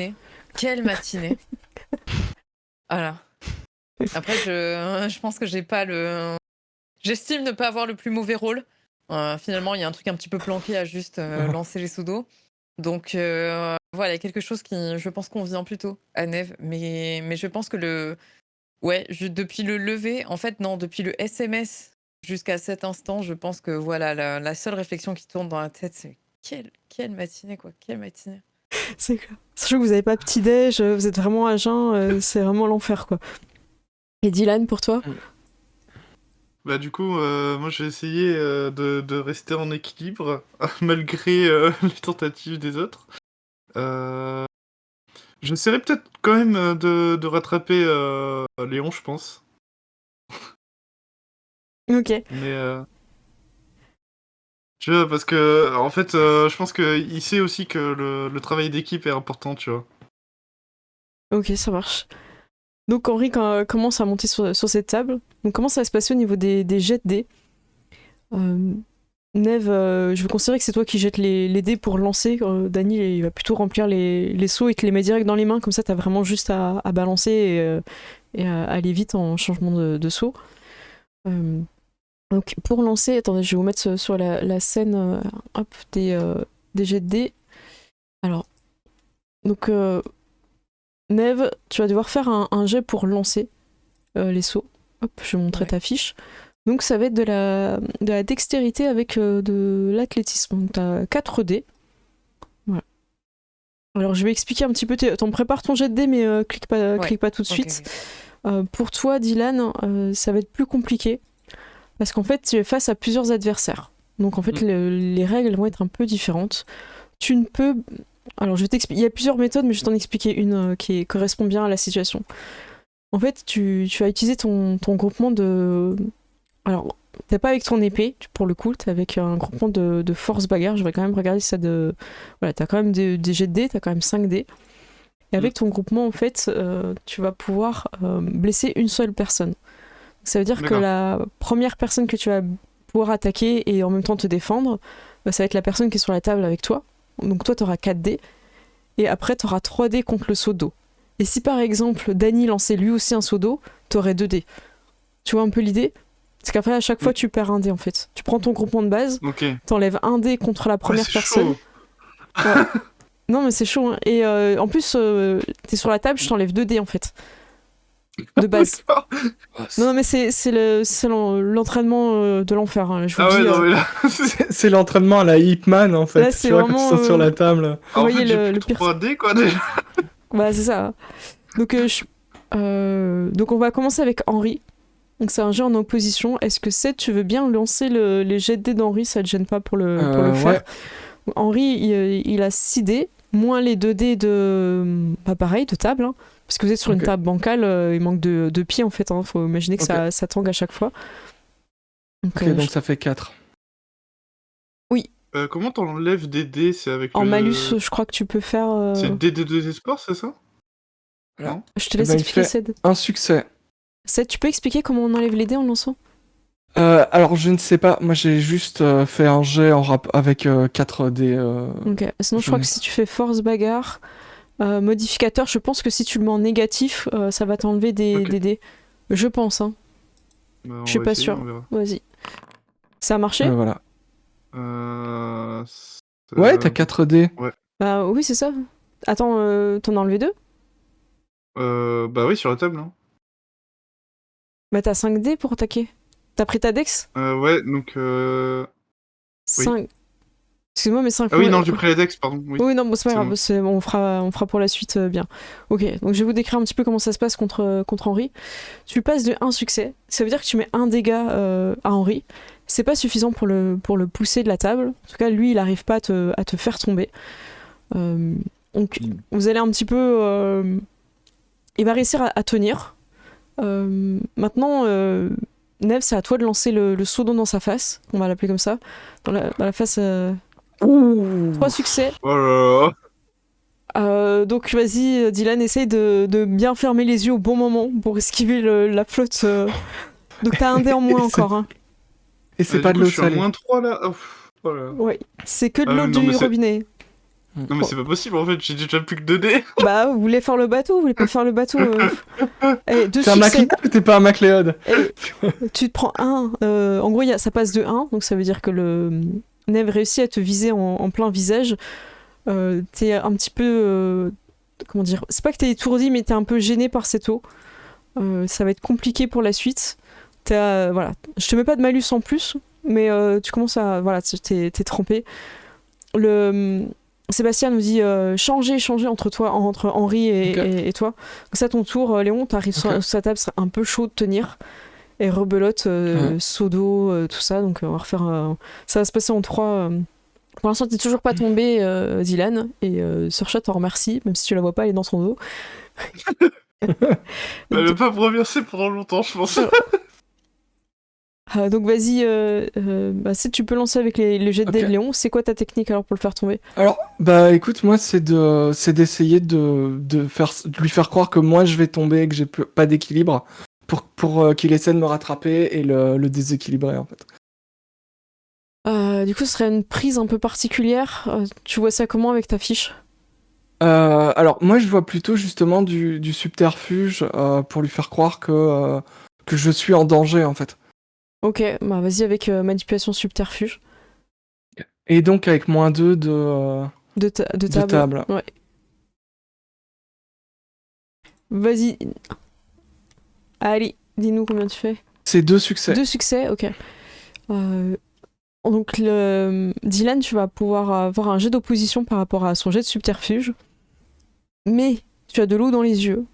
Quelle matinée. Voilà. Après, je pense que j'estime ne pas avoir le plus mauvais rôle. Finalement, il y a un truc un petit peu planqué à juste lancer les seaux d'eau. Donc voilà, il y a quelque chose qui, je pense, convient plutôt à Neve. Mais je pense que depuis le lever, en fait, non, depuis le SMS jusqu'à cet instant, je pense que voilà, la seule réflexion qui tourne dans la tête, c'est quelle matinée, quoi, quelle matinée. C'est clair. Sachant que vous n'avez pas petit-déj, vous êtes vraiment à jeun, c'est vraiment l'enfer, quoi. Et Dylan, pour toi? Bah du coup, moi je vais essayer de rester en équilibre, malgré les tentatives des autres. J'essaierai peut-être quand même de rattraper Léon, je pense. Ok. Mais tu vois, parce que en fait, je pense qu'il sait aussi que le travail d'équipe est important, tu vois. Ok, ça marche. Donc Henri commence à monter sur cette table. Donc comment ça va se passer au niveau des jets de dés? Neve, je vais considérer que c'est toi qui jettes les dés pour lancer. Dany, il va plutôt remplir les seaux et te les met direct dans les mains. Comme ça, t'as vraiment juste à balancer et à aller vite en changement de seau. Donc pour lancer, attendez, je vais vous mettre sur la scène des jets de dés. Alors, donc Neve, tu vas devoir faire un jet pour lancer les seaux. Hop, je vais montrer ta fiche. Donc ça va être de la dextérité avec de l'athlétisme. Donc t'as 4 dés. Voilà. Alors je vais expliquer un petit peu. T'en prépares ton jet de dés, mais clique pas tout de suite. Okay. Pour toi, Dylan, ça va être plus compliqué. Parce qu'en fait, tu es face à plusieurs adversaires. Donc en fait, les règles vont être un peu différentes. Tu ne peux... Alors je vais t'expliquer. Il y a plusieurs méthodes, mais je vais t'en expliquer une qui correspond bien à la situation. En fait, tu vas utiliser ton groupement de... Alors, t'es pas avec ton épée, pour le coup, t'es avec un groupement de force bagarre. Je vais quand même regarder ça de... Voilà, t'as quand même des jets de dés, t'as quand même 5 dés. Et avec ton groupement, en fait, tu vas pouvoir blesser une seule personne. Ça veut dire que la première personne que tu vas pouvoir attaquer et en même temps te défendre, ça va être la personne qui est sur la table avec toi. Donc toi, t'auras 4 dés. et après t'auras 3 dés contre le seau d'eau. Et si par exemple Dany lançait lui aussi un seau d'eau, t'aurais 2 dés. Tu vois un peu l'idée? C'est qu'après à chaque fois tu perds un dé en fait. Tu prends ton groupement de base, Ok. t'enlèves un dé contre la première c'est personne. chaud. Ouais. Non mais c'est chaud hein. Et en plus t'es sur la table, je t'enlève 2 dés en fait. De base. Non mais c'est l'entraînement de l'enfer, hein. Je vous Ah dis, ouais, non, mais là. C'est l'entraînement à la Hitman en fait. Là, c'est tu vois, quand vraiment, ils sont sur la table. Vous En voyez fait, j'ai le plus pire. 3D, quoi, déjà. Bah c'est ça. Donc, donc on va commencer avec Henri. Donc c'est un jeu en opposition. Est-ce que tu veux bien lancer les jets de dés d'Henri? Ça te gêne pas pour le faire? Ouais. Henri, il a 6 dés, moins les 2 dés bah pareil, de table. Hein, parce que vous êtes sur une Ok. table bancale, il manque de pieds en fait. Hein, faut imaginer que Ok. ça tangue à chaque fois. Donc, Ok, donc ça fait 4. Comment t'enlèves des dés? C'est avec en le... malus, je crois que tu peux faire... C'est le dé des deux espoirs, c'est ça? Voilà. Non. Je te laisse ben, il expliquer, fait- Ced. Un succès. Ced, tu peux expliquer comment on enlève les dés en lançant? Alors je ne sais pas, moi j'ai juste fait un jet avec 4 dés. Ok. Sinon, je Je crois n'ai- que si tu fais force bagarre, modificateur, je pense que si tu le mets en négatif, ça va t'enlever des Ok. dés. Je pense, hein. Bah, on Je suis va pas essayer, sûre. on verra. Vas-y. Ça a marché? Voilà. C'est- Ouais, t'as 4 dés. Bah oui, c'est ça. Attends, t'en as enlevé 2? Bah oui, sur la table, hein. Bah t'as 5 dés pour attaquer. T'as pris ta dex? Ouais, donc... 5. Excuse-moi, mais 5. Ah oui, non, j'ai pris la dex, pardon. Oui. Oui, non, bon, c'est pas C'est grave, bon. on fera pour la suite bien. Ok, donc je vais vous décrire un petit peu comment ça se passe contre Henri. Tu passes de 1 succès, ça veut dire que tu mets un dégât à Henri. C'est pas suffisant pour le pousser de la table. En tout cas, lui, il arrive pas à te faire tomber. Donc, vous allez un petit peu... il va réussir à tenir. Maintenant, Neve, c'est à toi de lancer le seau d'eau dans sa face. On va l'appeler comme ça. Dans la face... Ouh. 3 succès. Oh là là. Donc vas-y, Dylan, essaye de bien fermer les yeux au bon moment pour esquiver la flotte. Donc t'as un dé en moins C'est- encore. Hein. Et c'est Du pas coup, de l'eau je suis à salée. moins 3, là. Oh, oh là là. Ouais, c'est que de Ah, l'eau non, du mais c'est- robinet. Non, mais c'est pas possible, en fait, j'ai déjà plus que 2 dés. Bah, vous voulez faire le bateau? Vous voulez pas faire le bateau? Eh, 2 T'es un succès. MacLeod ou t'es pas un MacLeod? Tu te prends un. En gros, ça passe de 1, donc ça veut dire que le Neve réussit à te viser en plein visage. T'es un petit peu. Comment dire? C'est pas que t'es étourdi, mais t'es un peu gêné par cette eau. Ça va être compliqué pour la suite. Voilà. Je te mets pas de malus en plus, mais tu commences à. Voilà, t'es trempé. Sébastien nous dit changer entre Henri et toi. Donc c'est à ton tour, Léon, t'arrives sur sa table, c'est un peu chaud de tenir. Et rebelote, seau d'eau, tout ça. Donc on va refaire. Ça va se passer en 3. Pour l'instant, t'es toujours pas tombé, Dylan. Et Surchat t'en remercie, même si tu la vois pas, elle est dans son dos. Elle va pas me remercier pendant longtemps, je pense. Donc vas-y, si tu peux lancer avec les jets de dés de Léon, c'est quoi ta technique alors pour le faire tomber? Alors, bah écoute, moi c'est d'essayer de lui faire croire que moi je vais tomber et que j'ai pas d'équilibre pour qu'il essaie de me rattraper et le déséquilibrer en fait. Du coup, ce serait une prise un peu particulière. Tu vois ça comment avec ta fiche? Alors moi je vois plutôt justement du subterfuge pour lui faire croire que je suis en danger en fait. Ok, bah vas-y avec manipulation subterfuge. Et donc avec -2 de table. Ouais. Vas-y. Allez, dis-nous combien tu fais. C'est 2 succès. 2 succès, ok. Donc Dylan, tu vas pouvoir avoir un jet d'opposition par rapport à son jet de subterfuge. Mais tu as de l'eau dans les yeux.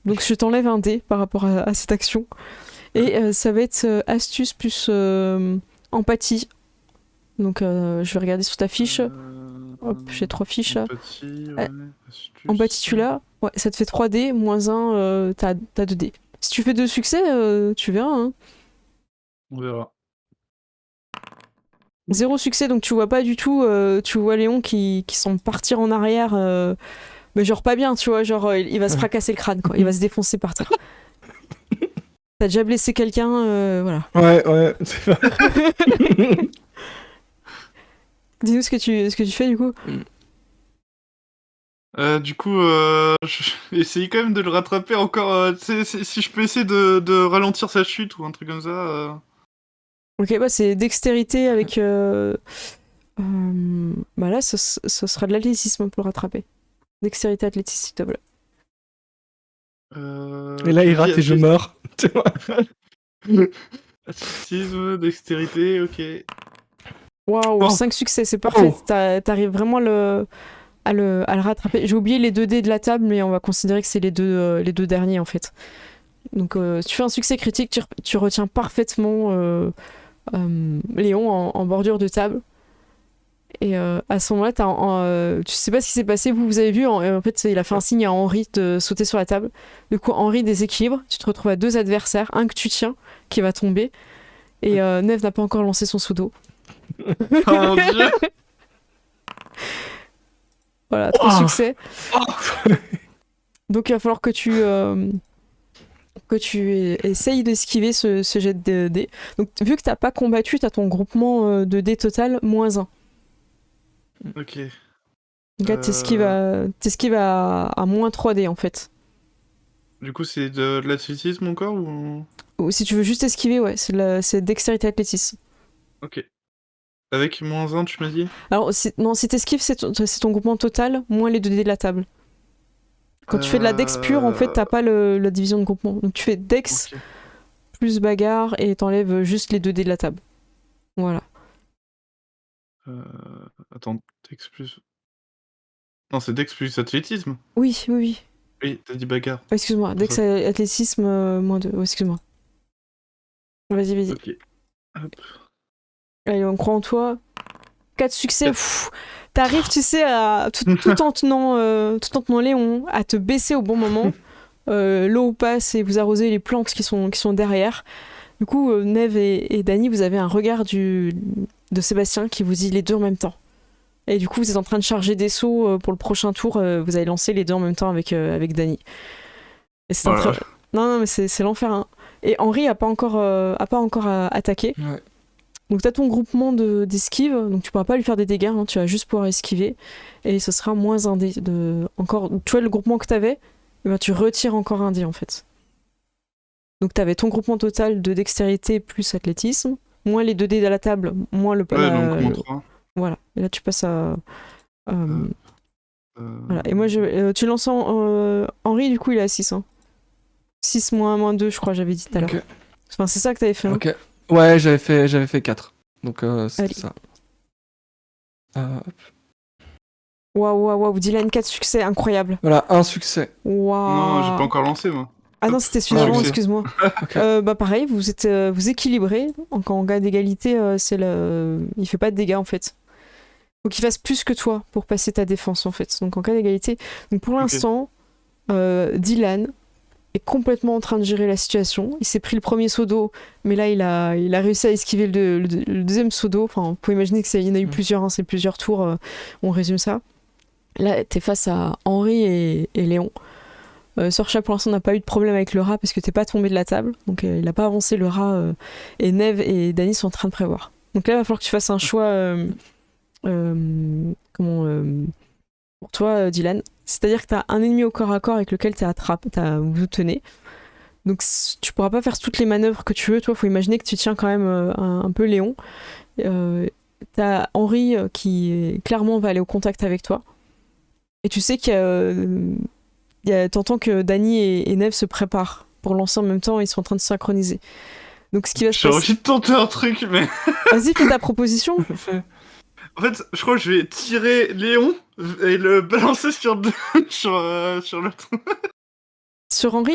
Donc je t'enlève un dé par rapport à cette action. Et ça va être astuce plus empathie. Donc je vais regarder sur ta fiche. Hop, j'ai 3 fiches là. Empathie, tu l'as. Ouais, ça te fait 3 dés, moins 1, t'as 2 dés. Si tu fais 2 succès, tu verras. Hein. On verra. 0 succès, donc tu vois pas du tout. Tu vois Léon qui semble partir en arrière. Mais genre pas bien, tu vois. Genre il va se fracasser le crâne, quoi. Il va se défoncer par terre. T'as déjà blessé quelqu'un, voilà. Ouais, c'est pas... Dis-nous ce que tu fais du coup. Du coup, je vais essayer quand même de le rattraper encore. Si je peux essayer de ralentir sa chute ou un truc comme ça. Ok, bah c'est dextérité avec. Bah là, ce sera de l'athlétisme pour le rattraper. Dextérité athlétisme, s'il te plaît. Et là, il rate et je meurs. Tu vois. Athlétisme, dextérité, ok. Waouh, Oh. 5 succès, c'est parfait. Oh. T'arrives vraiment à le rattraper. J'ai oublié les 2 dés de la table, mais on va considérer que c'est les deux derniers en fait. Donc, si tu fais un succès critique, tu retiens parfaitement Léon en bordure de table. Et à ce moment-là, tu sais pas ce qui s'est passé. Vous avez vu, en fait, il a fait un signe à Henri de sauter sur la table. Du coup, Henri déséquilibre. Tu te retrouves à 2 adversaires, un que tu tiens, qui va tomber. Et Neve n'a pas encore lancé son sudo. Oh mon dieu. Voilà, 3 succès. Oh. Donc il va falloir que tu essayes d'esquiver ce jet de dés. Donc vu que t'as pas combattu, t'as ton groupement de dés total -1. Ok. Donc là t'esquives à -3 dés en fait. Du coup, c'est de l'athlétisme encore ou... Ou si tu veux juste esquiver, ouais, c'est dextérité athlétisme. Ok. Avec -1, tu m'as dit? Alors si t'esquives, c'est ton groupement total moins les 2 dés de la table. Quand tu fais de la dex pure, en fait, t'as pas la division de groupement. Donc tu fais dex Ok. plus bagarre et t'enlèves juste les 2 dés de la table. Voilà. Attends, dex plus... Non, c'est dex plus athlétisme. Oui, oui, oui. Oui, t'as dit bagarre. Oh, excuse-moi, dex athlétisme -2. Oh, excuse-moi. Vas-y, vas-y. Ok. Hop. Allez, on croit en toi. 4 succès. Pff, t'arrives, tu sais, tout en tenant Léon, à te baisser au bon moment. L'eau passe et vous arrosez les plantes qui sont derrière. Du coup, Neve et Dany, vous avez un regard de Sébastien qui vous dit les 2 en même temps. Et du coup, vous êtes en train de charger des sauts pour le prochain tour. Vous allez lancer les 2 en même temps avec Dany. Et c'est Voilà. non, mais c'est l'enfer. Hein. Et Henri a pas encore attaqué. Ouais. Donc t'as ton groupement d'esquive, donc tu pourras pas lui faire des dégâts, hein, tu vas juste pouvoir esquiver. Et ce sera -1 dé encore. Tu vois le groupement que t'avais, et ben tu retires encore un dé en fait. Donc t'avais ton groupement total de dextérité plus athlétisme, moins les 2 dés à la table, moins le... Ouais, donc -3. Voilà, et là tu passes à... Voilà. Et moi, tu lances Henri, du coup il est à 6. Hein. 6 -2, je crois, j'avais dit tout à l'heure. Ok. Enfin, c'est ça que t'avais fait. Hein. Ok. Ouais, j'avais fait 4. Donc c'était Allez. ça. Waouh, Dylan, 4 succès, incroyable. Voilà, un succès. Waouh. Non, j'ai pas encore lancé, moi. Ah non, c'était celui d'avant, succès. excuse-moi. Ok. Bah pareil, vous êtes vous équilibrez. En cas d'égalité, il fait pas de dégâts en fait. Faut qu'il fasse plus que toi pour passer ta défense en fait. Donc en cas d'égalité. Donc pour l'instant, Dylan est complètement en train de gérer la situation. Il s'est pris le premier seau d'eau, mais là il a réussi à esquiver le deuxième seau d'eau. Enfin, vous pouvez imaginer qu'il y en a eu plusieurs, hein, c'est plusieurs tours. On résume ça. Là, t'es face à Henri et Léon. Sorcha pour l'instant n'a pas eu de problème avec le rat parce que t'es pas tombé de la table, donc il a pas avancé le rat. Et Neve et Dany sont en train de prévoir. Donc là, il va falloir que tu fasses un choix pour toi, Dylan. C'est-à-dire que t'as un ennemi au corps à corps avec lequel vous tenez. Donc tu pourras pas faire toutes les manœuvres que tu veux. Toi, faut imaginer que tu tiens quand même un peu Léon. T'as Henri qui clairement va aller au contact avec toi. Et tu sais qu'il t'entends que Dany et Neve se préparent pour lancer en même temps, ils sont en train de synchroniser. Donc ce qui va se J'ai passer... envie de tenter un truc, mais... Vas-y, fais ta proposition. En fait, je crois que je vais tirer Léon et le balancer sur l'autre. Sur Henri.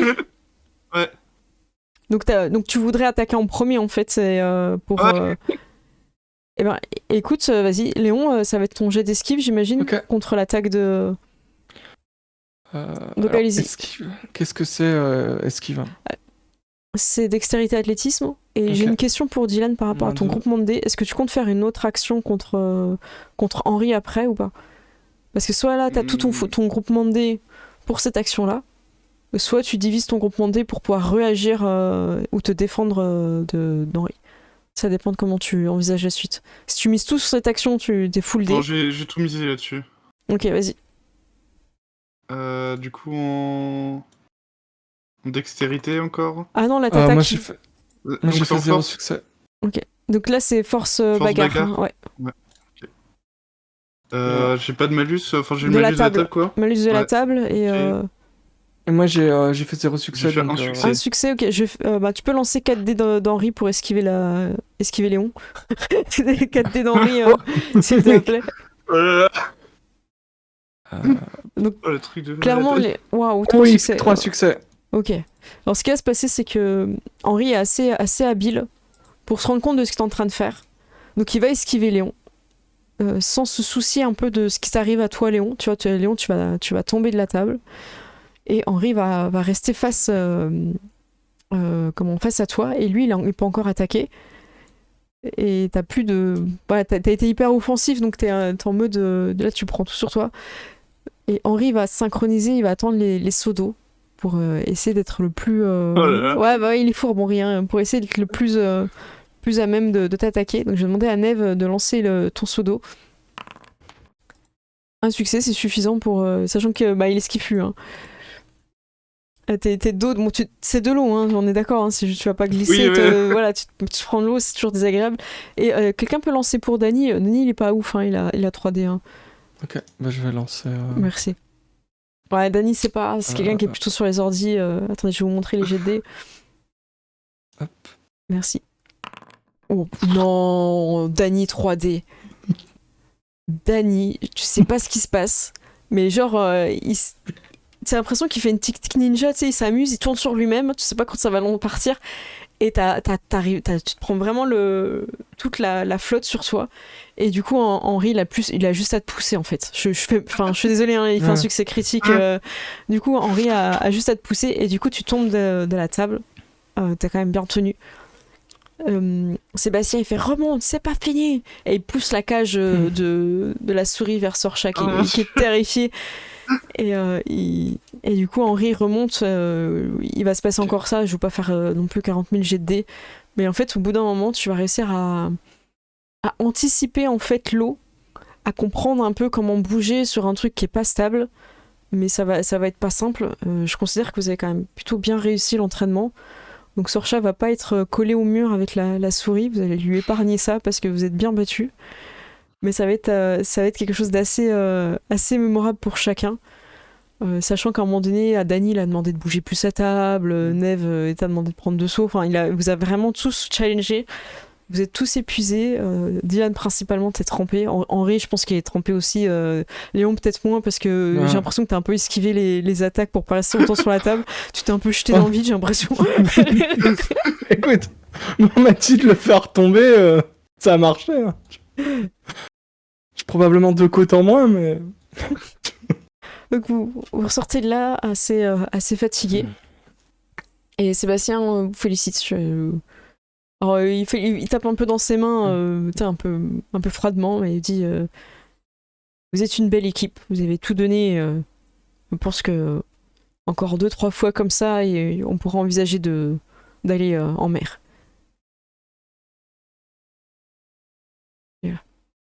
Ouais. Donc tu voudrais attaquer en premier en fait, pour... Ouais. Eh ben, écoute, vas-y, Léon, ça va être ton jet d'esquive, j'imagine, contre l'attaque de... Donc allez-y. Esquive. Qu'est-ce que c'est esquive? C'est dextérité athlétisme. Et j'ai une question pour Dylan par rapport à ton groupement de dés. Est-ce que tu comptes faire une autre action contre Henri après ou pas? Parce que soit là, t'as tout ton groupement de dés pour cette action-là, soit tu divises ton groupement de dés pour pouvoir réagir ou te défendre d'Henri. Ça dépend de comment tu envisages la suite. Si tu mises tout sur cette action, t'es full dés. Non, j'ai tout misé là-dessus. Ok, vas-y. Du coup, en dextérité encore. Ah non, là Moi, t'attaques. j'ai fait, moi, Donc j'ai c'est fait en 0 force. succès. Ok. Donc là c'est force, Force bagarre. bagarre. Ouais. J'ai pas de malus, enfin j'ai le De la malus de la table. table quoi. Malus de la Ouais. table et Ok. Et moi, j'ai fait 0 succès. J'ai fait donc, un succès. un succès. Ok. Bah, tu peux lancer 4 dés d'Henri pour esquiver Léon. 4 dés d'Henri, s'il te plaît. Oh là là. Donc Oh, le truc de clairement, malade. waouh, 3 Oui, succès. 3 succès. Ok. Alors ce qui va se passer, c'est que Henri est assez habile pour se rendre compte de ce qu'il est en train de faire. Donc il va esquiver Léon, sans se soucier un peu de ce qui t'arrive à toi, Léon. Tu vois, Léon, tu vas tomber de la table. Et Henri va rester face à toi. Et lui, il peut encore attaquer. Et t'as plus de... Voilà, t'as été hyper offensif, donc t'es en mode... là, tu prends tout sur toi. Et Henri va synchroniser, il va attendre les seaux d'eau pour essayer d'être le plus... Oh là là. Ouais, bah ouais, il est fourbe, Henri, hein, pour essayer d'être le plus à même de t'attaquer. Donc je vais demander à Neve de lancer ton seau d'eau. Un succès, c'est suffisant pour... sachant que il esquive plus. Hein. T'es d'eau, bon, c'est de l'eau, hein, on est d'accord, hein, si tu vas pas glisser, Oui, ouais. voilà, tu prends de l'eau, c'est toujours désagréable. Et quelqu'un peut lancer pour Dany. Dany, il est pas ouf, hein, il a 3D. Hein. Ok, bah je vais lancer. Merci. Ouais, Dany, c'est quelqu'un qui est plutôt sur les ordi. Attendez, je vais vous montrer les jets de dés. Hop. Merci. Oh non, Dany 3D. Dany, tu sais pas ce qui se passe, mais genre, t'as l'impression qu'il fait une tic-tic ninja, tu sais, il s'amuse, il tourne sur lui-même, tu sais pas quand ça va partir, et tu te prends vraiment toute la flotte sur toi, et du coup, Henri, il a juste à te pousser, en fait. Je suis désolée, hein, il fait un succès critique. Du coup, Henri a juste à te pousser, et du coup, tu tombes de la table. T'as quand même bien tenu. Sébastien il fait remonte, c'est pas fini, et il pousse la cage de la souris vers Sorcha qui est terrifié, et du coup Henri remonte. Il va se passer encore ça, je veux pas faire non plus 40 000 jets de dés, mais en fait au bout d'un moment tu vas réussir à anticiper en fait l'eau, à comprendre un peu comment bouger sur un truc qui est pas stable, mais ça va être pas simple. Je considère que vous avez quand même plutôt bien réussi l'entraînement. Donc Sorcha va pas être collé au mur avec la souris, vous allez lui épargner ça parce que vous êtes bien battus. Mais ça va être quelque chose d'assez assez mémorable pour chacun. Sachant qu'à un moment donné, à Dany, il a demandé de bouger plus sa table, Neve t'a demandé de prendre 2 sauts. Enfin, vous a vraiment tous challengé. Vous êtes tous épuisés. Dylan, principalement, t'es trempé. Henri, je pense qu'il est trempé aussi. Léon, peut-être moins, parce que j'ai l'impression que t'as un peu esquivé les attaques pour pas rester longtemps sur la table. Tu t'es un peu jeté dans le vide, j'ai l'impression. Écoute, on m'a dit de le faire tomber, ça a marché. Hein. J'ai probablement 2 côtes en moins, mais... Donc vous ressortez de là assez fatigué. Et Sébastien vous félicite. Alors, il tape un peu dans ses mains, un peu froidement, et il dit vous êtes une belle équipe, vous avez tout donné. Je pense que encore 2-3 fois comme ça, et on pourra envisager d'aller en mer.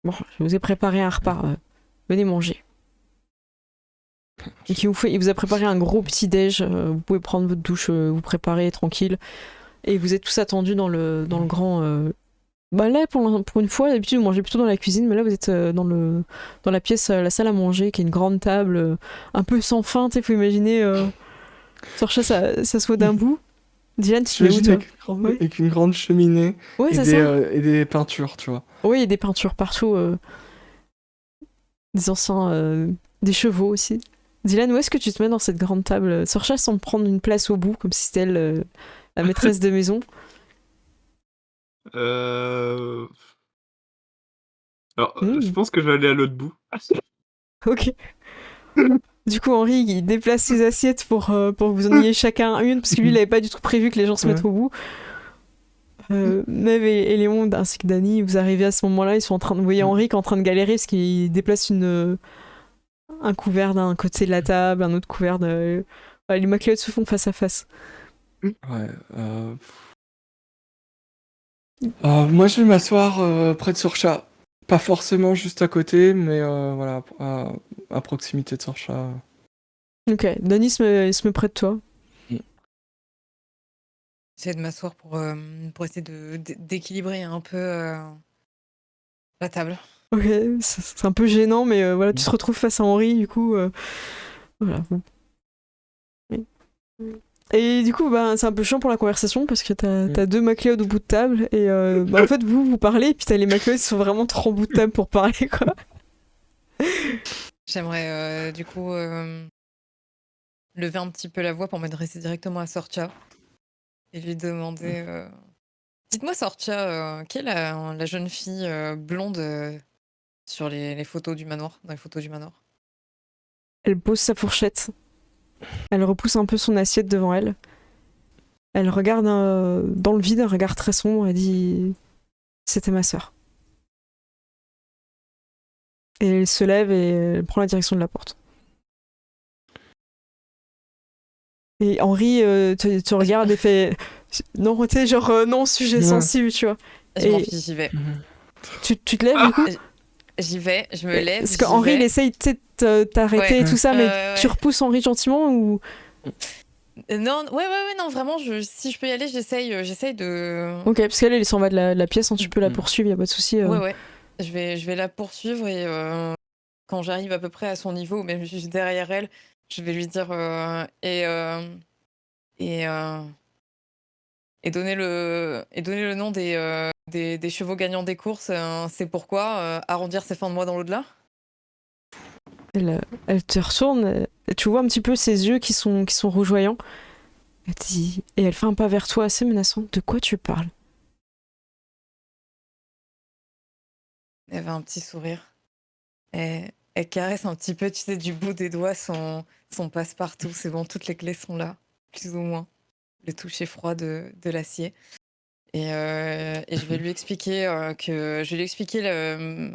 Bon, je vous ai préparé un repas. Venez manger. Et il vous a préparé un gros petit déj. Vous pouvez prendre votre douche, vous préparer tranquille. Et vous êtes tous attendus dans le grand... là, pour une fois, d'habitude, vous mangez plutôt dans la cuisine, mais là, vous êtes dans la pièce, la salle à manger, qui est une grande table, un peu sans fin. Il faut imaginer... Sorcha, ça soit d'un bout. Dylan, tu fais où, toi? Avec une grande cheminée et des peintures, tu vois. Oui, il y a des peintures partout. Des anciens... des chevaux aussi. Dylan, où est-ce que tu te mets dans cette grande table? Sorcha semble prendre une place au bout, comme si c'était elle... la maîtresse de maison. Alors, je pense que je vais aller à l'autre bout. Ok. Du coup, Henri, il déplace ses assiettes pour vous en ayez chacun une, parce que lui, il n'avait pas du tout prévu que les gens se mettent au bout. Neve et Léon, ainsi que Dany, vous arrivez à ce moment-là, ils sont en train de... Vous voyez Henri qui est en train de galérer, parce qu'il déplace un couvert d'un côté de la table, un autre couvert de... les MacLeod se font face à face. Ouais, moi, je vais m'asseoir près de Sorcha. Pas forcément juste à côté, mais voilà, à proximité de Sorcha. Ok, Denis il se me prête toi. J'essaie de m'asseoir pour essayer d'équilibrer un peu la table. Ok, c'est un peu gênant, mais voilà, tu te retrouves face à Henri, du coup. Voilà. Oui. Et du coup, bah, c'est un peu chiant pour la conversation parce que t'as deux MacLeod au bout de table et en fait, vous parlez et puis t'as les MacLeod qui sont vraiment trop au bout de table pour parler, quoi. J'aimerais du coup lever un petit peu la voix pour m'adresser directement à Sorcha et lui demander dites-moi, Sorcha, qui est la jeune fille blonde sur les photos du manoir, dans les photos du manoir? Elle pose sa fourchette. Elle repousse un peu son assiette devant elle. Elle regarde dans le vide, un regard très sombre et dit c'était ma sœur. Et elle se lève et elle prend la direction de la porte. Et Henri te regarde et fait non, tu sais, genre non, sujet sensible, tu vois. Je m'en Et fiche, j'y vais. tu te lèves du coup J'y vais, je me lève. Parce qu'Henri, il essaye de t'arrêter et tout ça, mais ouais. tu repousses Henri gentiment ou. Non, ouais, non, vraiment, si je peux y aller, j'essaye de. Ok, parce qu'elle s'en va de la pièce, hein, tu peux la poursuivre, y a pas de souci. Ouais. Je vais la poursuivre et quand j'arrive à peu près à son niveau, même juste derrière elle, je vais lui dire et donner le nom des chevaux gagnants des courses. C'est pourquoi arrondir ses fins de mois dans l'au-delà. Elle te retourne, et tu vois un petit peu ses yeux qui sont rougeoyants. Elle te dit, et elle fait un pas vers toi assez menaçant. De quoi tu parles? Elle avait un petit sourire. Elle caresse un petit peu, tu sais, du bout des doigts son passe-partout. C'est bon, toutes les clés sont là, plus ou moins. Le toucher froid de l'acier. Et je vais lui expliquer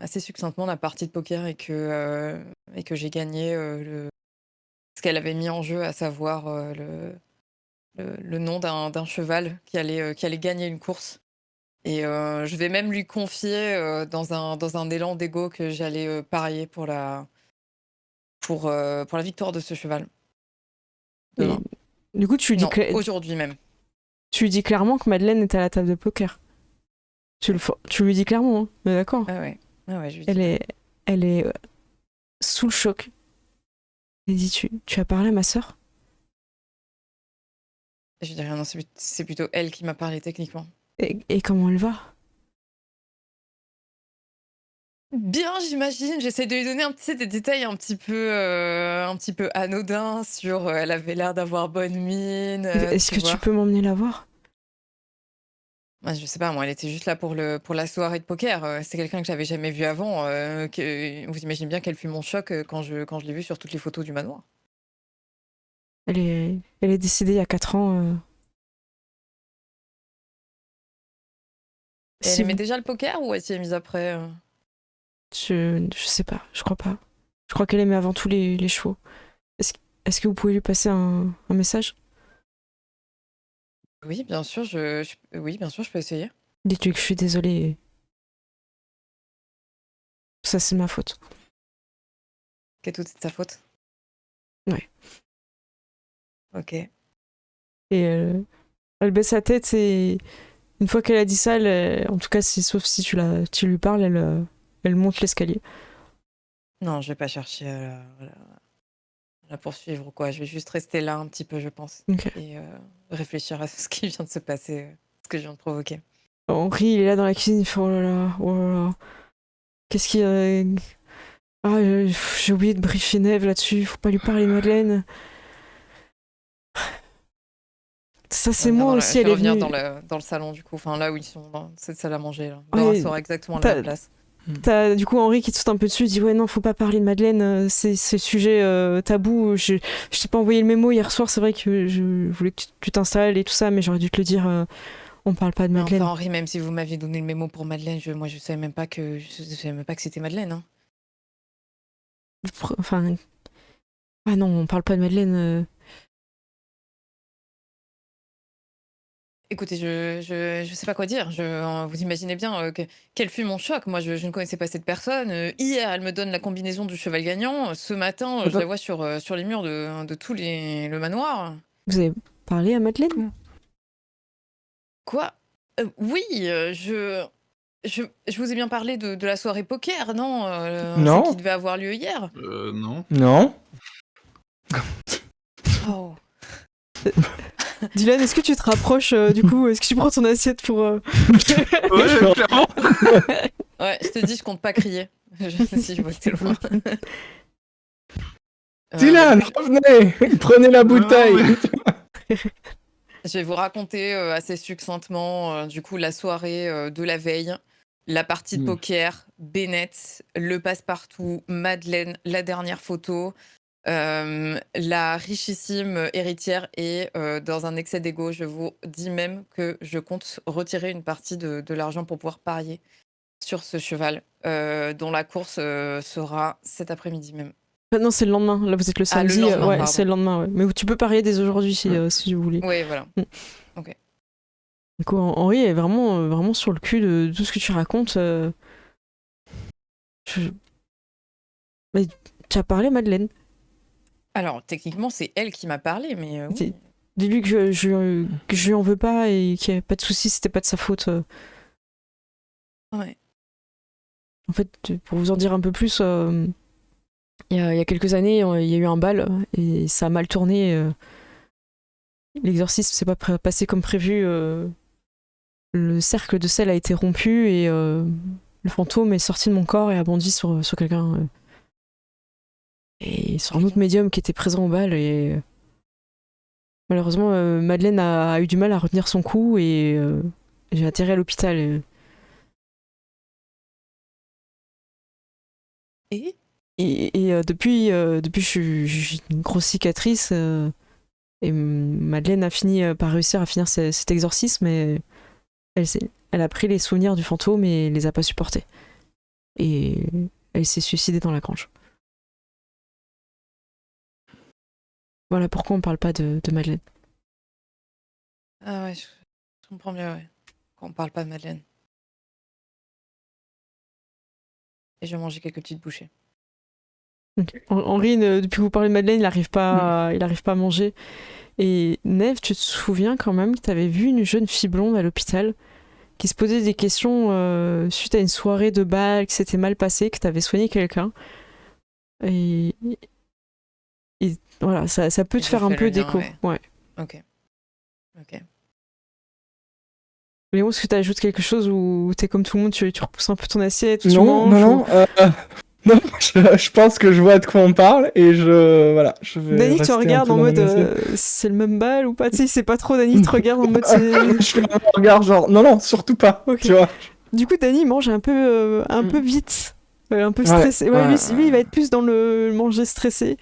assez succinctement la partie de poker et que j'ai gagné ce qu'elle avait mis en jeu, à savoir le nom d'un cheval qui allait gagner une course. Et je vais même lui confier dans un élan d'ego que j'allais parier pour la victoire de ce cheval. Demain. Et, du coup, Non, aujourd'hui même. Tu lui dis clairement que Madeleine est à la table de poker. Tu lui dis clairement, hein, mais d'accord. Ah ouais, je lui dis. Elle est sous le choc. Elle dit tu as parlé à ma sœur? Je dis rien, non, c'est plutôt elle qui m'a parlé techniquement. Et comment elle va? Bien, j'imagine. J'essaie de lui donner des détails un petit peu anodins sur. Elle avait l'air d'avoir bonne mine. Est-ce que tu peux m'emmener la voir? Je sais pas, moi, elle était juste là pour la soirée de poker. C'est quelqu'un que j'avais jamais vu avant. Vous imaginez bien quel fut mon choc quand je l'ai vue sur toutes les photos du manoir. Elle est décédée il y a 4 ans. Et elle aimait déjà le poker ou elle s'y est mise après Je sais pas, je crois pas. Je crois qu'elle aimait avant tout les chevaux. Est-ce que vous pouvez lui passer un message? Oui, bien sûr, oui, bien sûr, je peux essayer. Dites-lui que je suis désolée. Ça, c'est ma faute. Que tout est de sa faute. Ouais. Ok. Et elle baisse sa tête et une fois qu'elle a dit ça, en tout cas, sauf si tu lui parles, elle monte l'escalier. Non, je vais pas chercher à la poursuivre ou quoi. Je vais juste rester là un petit peu, je pense. Okay. Et réfléchir à ce qui vient de se passer, ce que je viens de provoquer. Henri, il est là dans la cuisine, il fait oh là là, oh là là. Qu'est-ce qu'il y a? Ah, j'ai oublié de briefer Neve là-dessus, faut pas lui parler de Madeleine. Ça, c'est moi aussi, elle est venue. Dans le salon, du coup, enfin là où ils sont, dans cette salle à manger. Là. On saura exactement la place. T'as du coup Henri qui te saute un peu dessus, il dit ouais non faut pas parler de Madeleine, c'est sujet tabou, je t'ai pas envoyé le mémo hier soir, c'est vrai que je voulais que tu t'installes et tout ça, mais j'aurais dû te le dire, on parle pas de Madeleine. Enfin Henri, même si vous m'aviez donné le mémo pour Madeleine, moi je savais même pas que c'était Madeleine. Hein. Enfin ah non on parle pas de Madeleine. Écoutez, je sais pas quoi dire. Vous imaginez bien quel fut mon choc. Moi, je ne connaissais pas cette personne. Hier, elle me donne la combinaison du cheval gagnant. Ce matin, je la vois sur les murs de tous le manoir. Vous avez parlé à Madeleine? Quoi? Oui, je vous ai bien parlé de la soirée poker, non? Non. Celle qui devait avoir lieu hier. Non. Non. Oh. Dylan, est-ce que tu te rapproches du coup? Est-ce que tu prends ton assiette pour... Ouais, clairement. Ouais, je te dis, je compte pas crier. Si je vois que t'es loin. Dylan, revenez. Prenez la bouteille. Je vais vous raconter assez succinctement du coup la soirée de la veille, la partie de poker, Bennett, le passe-partout, Madeleine, la dernière photo, la richissime héritière et dans un excès d'ego, je vous dis même que je compte retirer une partie de l'argent pour pouvoir parier sur ce cheval dont la course sera cet après-midi même. Non, c'est le lendemain. Là, vous êtes le Ah, le samedi. lendemain, Ouais, pardon. c'est le lendemain. Ouais. Mais tu peux parier dès aujourd'hui si vous voulez. Oui, voilà. Du coup, Henri est vraiment sur le cul de tout ce que tu racontes. Mais tu as parlé à Madeleine. Alors, techniquement, c'est elle qui m'a parlé, mais oui. Dis-lui que je lui en veux pas et qu'il n'y a pas de souci, c'était pas de sa faute. Ouais. En fait, pour vous en dire un peu plus, il y a quelques années, il y a eu un bal et ça a mal tourné. L'exorcisme s'est pas passé comme prévu. Le cercle de sel a été rompu et le fantôme est sorti de mon corps et a bondi sur quelqu'un. Et sur un autre médium qui était présent au bal. Et malheureusement, Madeleine a eu du mal à retenir son coup et j'ai atterri à l'hôpital. Et depuis, j'ai une grosse cicatrice. Et Madeleine a fini par réussir à finir cet exorcisme, mais elle a pris les souvenirs du fantôme et les a pas supportés. Et elle s'est suicidée dans la grange. Voilà pourquoi on parle pas de Madeleine. Ah ouais, je comprends mieux, ouais. Quand on parle pas de Madeleine. Et je vais manger quelques petites bouchées. Okay. Henri, depuis que vous parlez de Madeleine, il arrive pas à manger. Et Neve, tu te souviens quand même que tu avais vu une jeune fille blonde à l'hôpital qui se posait des questions suite à une soirée de bal qui s'était mal passée, que tu avais soigné quelqu'un. Et voilà, ça peut te faire un peu d'écho. Ouais. Ok. Léon, est-ce que tu ajoutes quelque chose ou t'es comme tout le monde, tu repousses un peu ton assiette ou tu Non, manges non. Non, je pense que je vois de quoi on parle et je vais. Dany te regarde en mode c'est le même bal ou pas, tu sais, c'est pas trop. Dany te regarde en mode je fais un regard genre non, surtout pas. Okay. Tu vois. Du coup, Dany mange un peu vite, un peu stressé. Ouais, lui, il va être plus dans le manger stressé.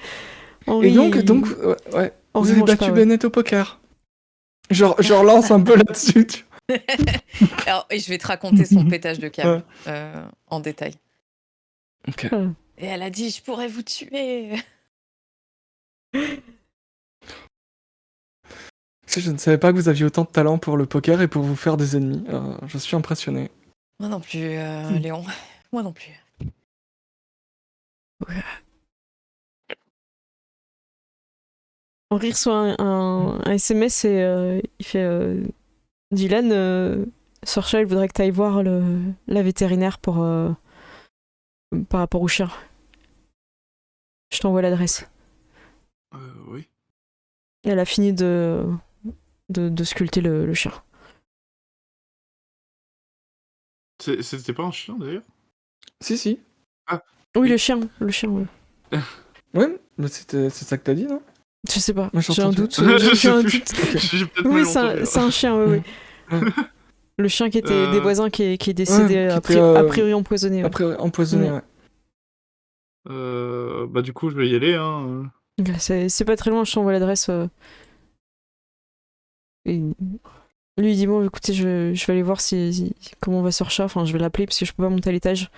Henri, et donc, ouais. Vous avez battu Bennett au poker. Genre lance un peu là-dessus. Alors, et je vais te raconter son pétage de câble en détail. Ok. Et elle a dit, je pourrais vous tuer. Je ne savais pas que vous aviez autant de talent pour le poker et pour vous faire des ennemis. Je suis impressionné. Moi non plus, Léon. Moi non plus. Ouais. Henri reçoit un SMS et il fait Dylan, Sorcha, il voudrait que tu ailles voir la vétérinaire par rapport au chien. Je t'envoie l'adresse. Oui. Elle a fini de sculpter le chien. C'était pas un chien d'ailleurs? Si. Ah. Oui, le chien, ouais. Ouais, mais c'est ça que t'as dit, non? Je sais pas, moi, j'ai un doute. J'ai un doute. Oui, c'est un chien, oui. Le chien qui était des voisins qui est décédé, a priori empoisonné. A priori empoisonné, ouais. Bah du coup, je vais y aller. Hein. C'est pas très loin, je t'envoie l'adresse. Et lui, il dit, bon, écoutez, je vais aller voir comment va Sorcha. Enfin, je vais l'appeler parce que je peux pas monter à l'étage.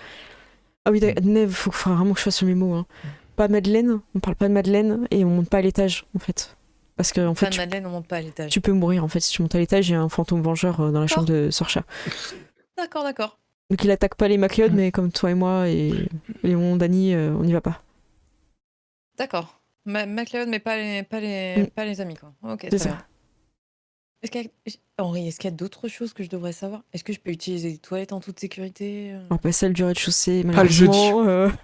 Ah oui, Neve, faut vraiment que je fasse mes mots. Hein. Pas Madeleine, on parle pas de Madeleine et on monte pas à l'étage, en fait. Parce que en fait, Fan Madeleine, on monte pas à l'étage. tu peux mourir en fait si tu montes à l'étage. Il y a un fantôme vengeur dans la chambre de Sorcha. D'accord. Donc il attaque pas les MacLeod, mais comme toi et moi et Léon, Dany, on n'y va pas. D'accord. MacLeod, mais pas les amis, quoi. Ok, C'est très ça. bien. Henri, est-ce qu'il y a d'autres choses que je devrais savoir? Est-ce que je peux utiliser les toilettes en toute sécurité? Pas celle du rez-de-chaussée, Pas le jeudi. malheureusement.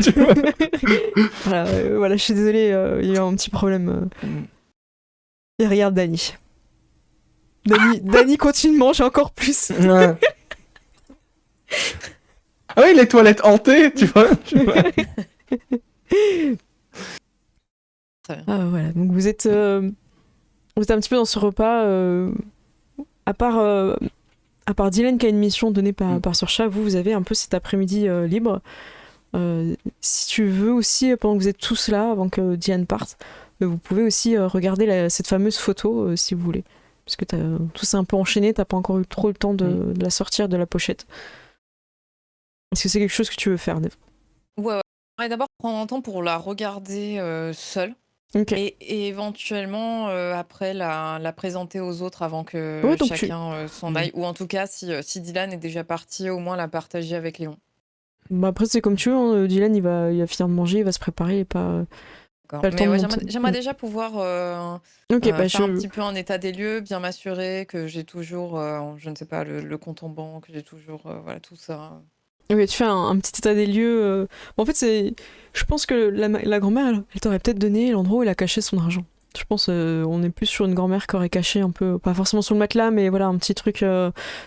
Tu vois. Voilà, je suis désolée, il y a eu un petit problème. Et regarde Dany. Dany continue de manger encore plus. Ouais. Ah oui, les toilettes hantées, tu vois. Très bien. Voilà, donc vous êtes un petit peu dans ce repas. À part Dylan qui a une mission donnée par Sorcha, vous avez un peu cet après-midi libre. Si tu veux aussi, pendant que vous êtes tous là, avant que Diane parte, vous pouvez aussi regarder cette fameuse photo si vous voulez. Parce que tout s'est un peu enchaîné, t'as pas encore eu trop le temps de la sortir de la pochette. Est-ce que c'est quelque chose que tu veux faire, Neve? Ouais. J'aimerais d'abord prendre un temps pour la regarder seule. Ok. Et éventuellement, après, la présenter aux autres avant que Ouais, donc chacun s'en aille. Ou en tout cas, si Dylan est déjà parti, au moins la partager avec Léon. Bah après, c'est comme tu veux, hein. Dylan, il va finir de manger, il va se préparer, et pas le temps Mais de ouais, monter. j'aimerais déjà pouvoir faire un petit peu un état des lieux, bien m'assurer que j'ai toujours, je ne sais pas, le compte en banque, que j'ai toujours, voilà, tout ça. Oui, tu fais un petit état des lieux. En fait, je pense que la grand-mère, elle t'aurait peut-être donné l'endroit où elle a caché son argent. Je pense on est plus sur une grand-mère qui aurait caché un peu, pas forcément sur le matelas, mais voilà, un petit truc, tu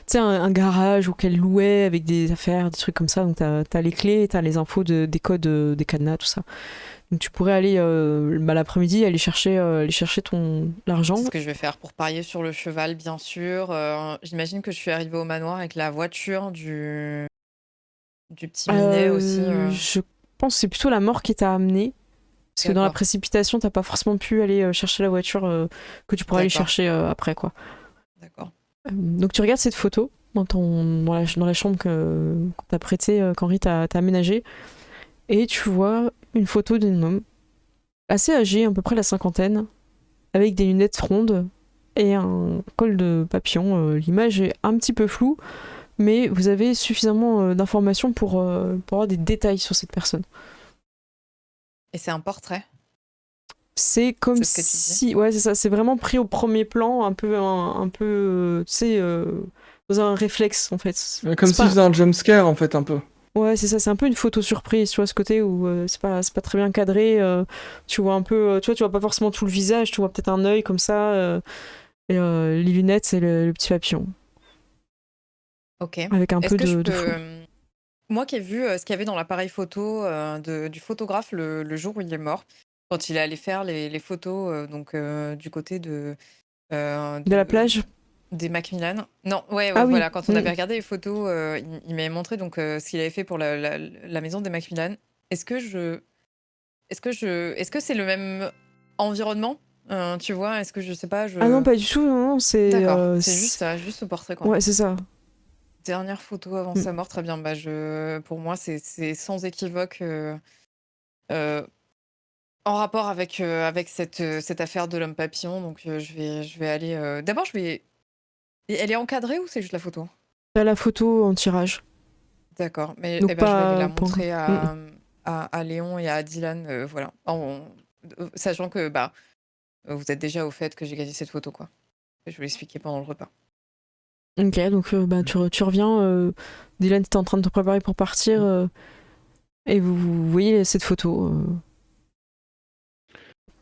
sais, un garage ou qu'elle louait avec des affaires, des trucs comme ça. Donc t'as les clés, t'as les infos des codes, des cadenas, tout ça. Donc tu pourrais aller l'après-midi aller chercher l'argent. C'est ce que je vais faire pour parier sur le cheval, bien sûr. J'imagine que je suis arrivée au manoir avec la voiture du petit Minet aussi. Je pense que c'est plutôt la mort qui t'a amené. Parce que dans la précipitation, t'as pas forcément pu aller chercher la voiture que tu pourrais aller chercher après, quoi. D'accord. Donc tu regardes cette photo dans la chambre qu'on t'a prêtée, qu'Henri t'a aménagée, et tu vois une photo d'un homme assez âgé, à peu près la cinquantaine, avec des lunettes rondes et un col de papillon. L'image est un petit peu floue, mais vous avez suffisamment d'informations pour avoir des détails sur cette personne. Et c'est un portrait? C'est comme si... Ouais, c'est ça. C'est vraiment pris au premier plan, un peu tu sais, dans un réflexe, en fait. Comme s'il faisait un jumpscare, en fait, un peu. Ouais, c'est ça. C'est un peu une photo surprise, tu vois, ce côté où c'est pas très bien cadré. Tu vois un peu... tu vois pas forcément tout le visage, tu vois peut-être un œil comme ça. Et les lunettes, c'est le petit papillon. Ok. Avec un peu de flou. Moi qui ai vu ce qu'il y avait dans l'appareil photo du photographe le jour où il est mort, quand il est allé faire les photos du côté de la plage des Macmillan. Non, ouais, Ah voilà, oui. quand on avait regardé les photos, il m'avait montré donc ce qu'il avait fait pour la maison des Macmillan. Est-ce que c'est le même environnement? Tu vois, est-ce que je sais pas, Ah non, pas du tout, non, c'est... D'accord, c'est juste ça, juste ce portrait, quoi. Ouais, c'est ça. Dernière photo avant sa mort, très bien. Bah, pour moi, c'est sans équivoque en rapport avec cette affaire de l'homme papillon. Donc, je vais aller. D'abord, elle est encadrée ou c'est juste la photo? T'as la photo en tirage. D'accord, mais donc je vais aller la pour... montrer à Léon et à Dylan, voilà. Sachant que vous êtes déjà au fait que j'ai gagné cette photo, quoi. Je vais l'expliquer pendant le repas. Ok, donc tu reviens, Dylan était en train de te préparer pour partir, et vous voyez cette photo.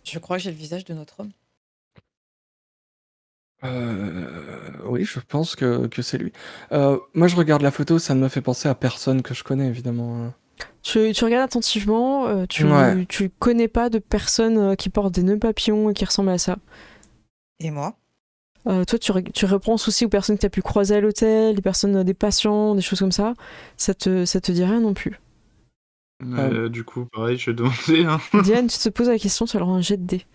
Je crois que j'ai le visage de notre homme. Oui, je pense que c'est lui. Moi, je regarde la photo, ça ne me fait penser à personne que je connais, évidemment. Tu regardes attentivement, tu connais pas de personne qui porte des nœuds papillons et qui ressemble à ça. Et moi? Toi, tu repenses aussi aux personnes que tu as pu croiser à l'hôtel, les personnes, des patients, des choses comme ça. Ça te dit rien non plus. Du coup, pareil, je vais demander. Hein. Diane, tu te poses la question, tu vas leur un jet de dés.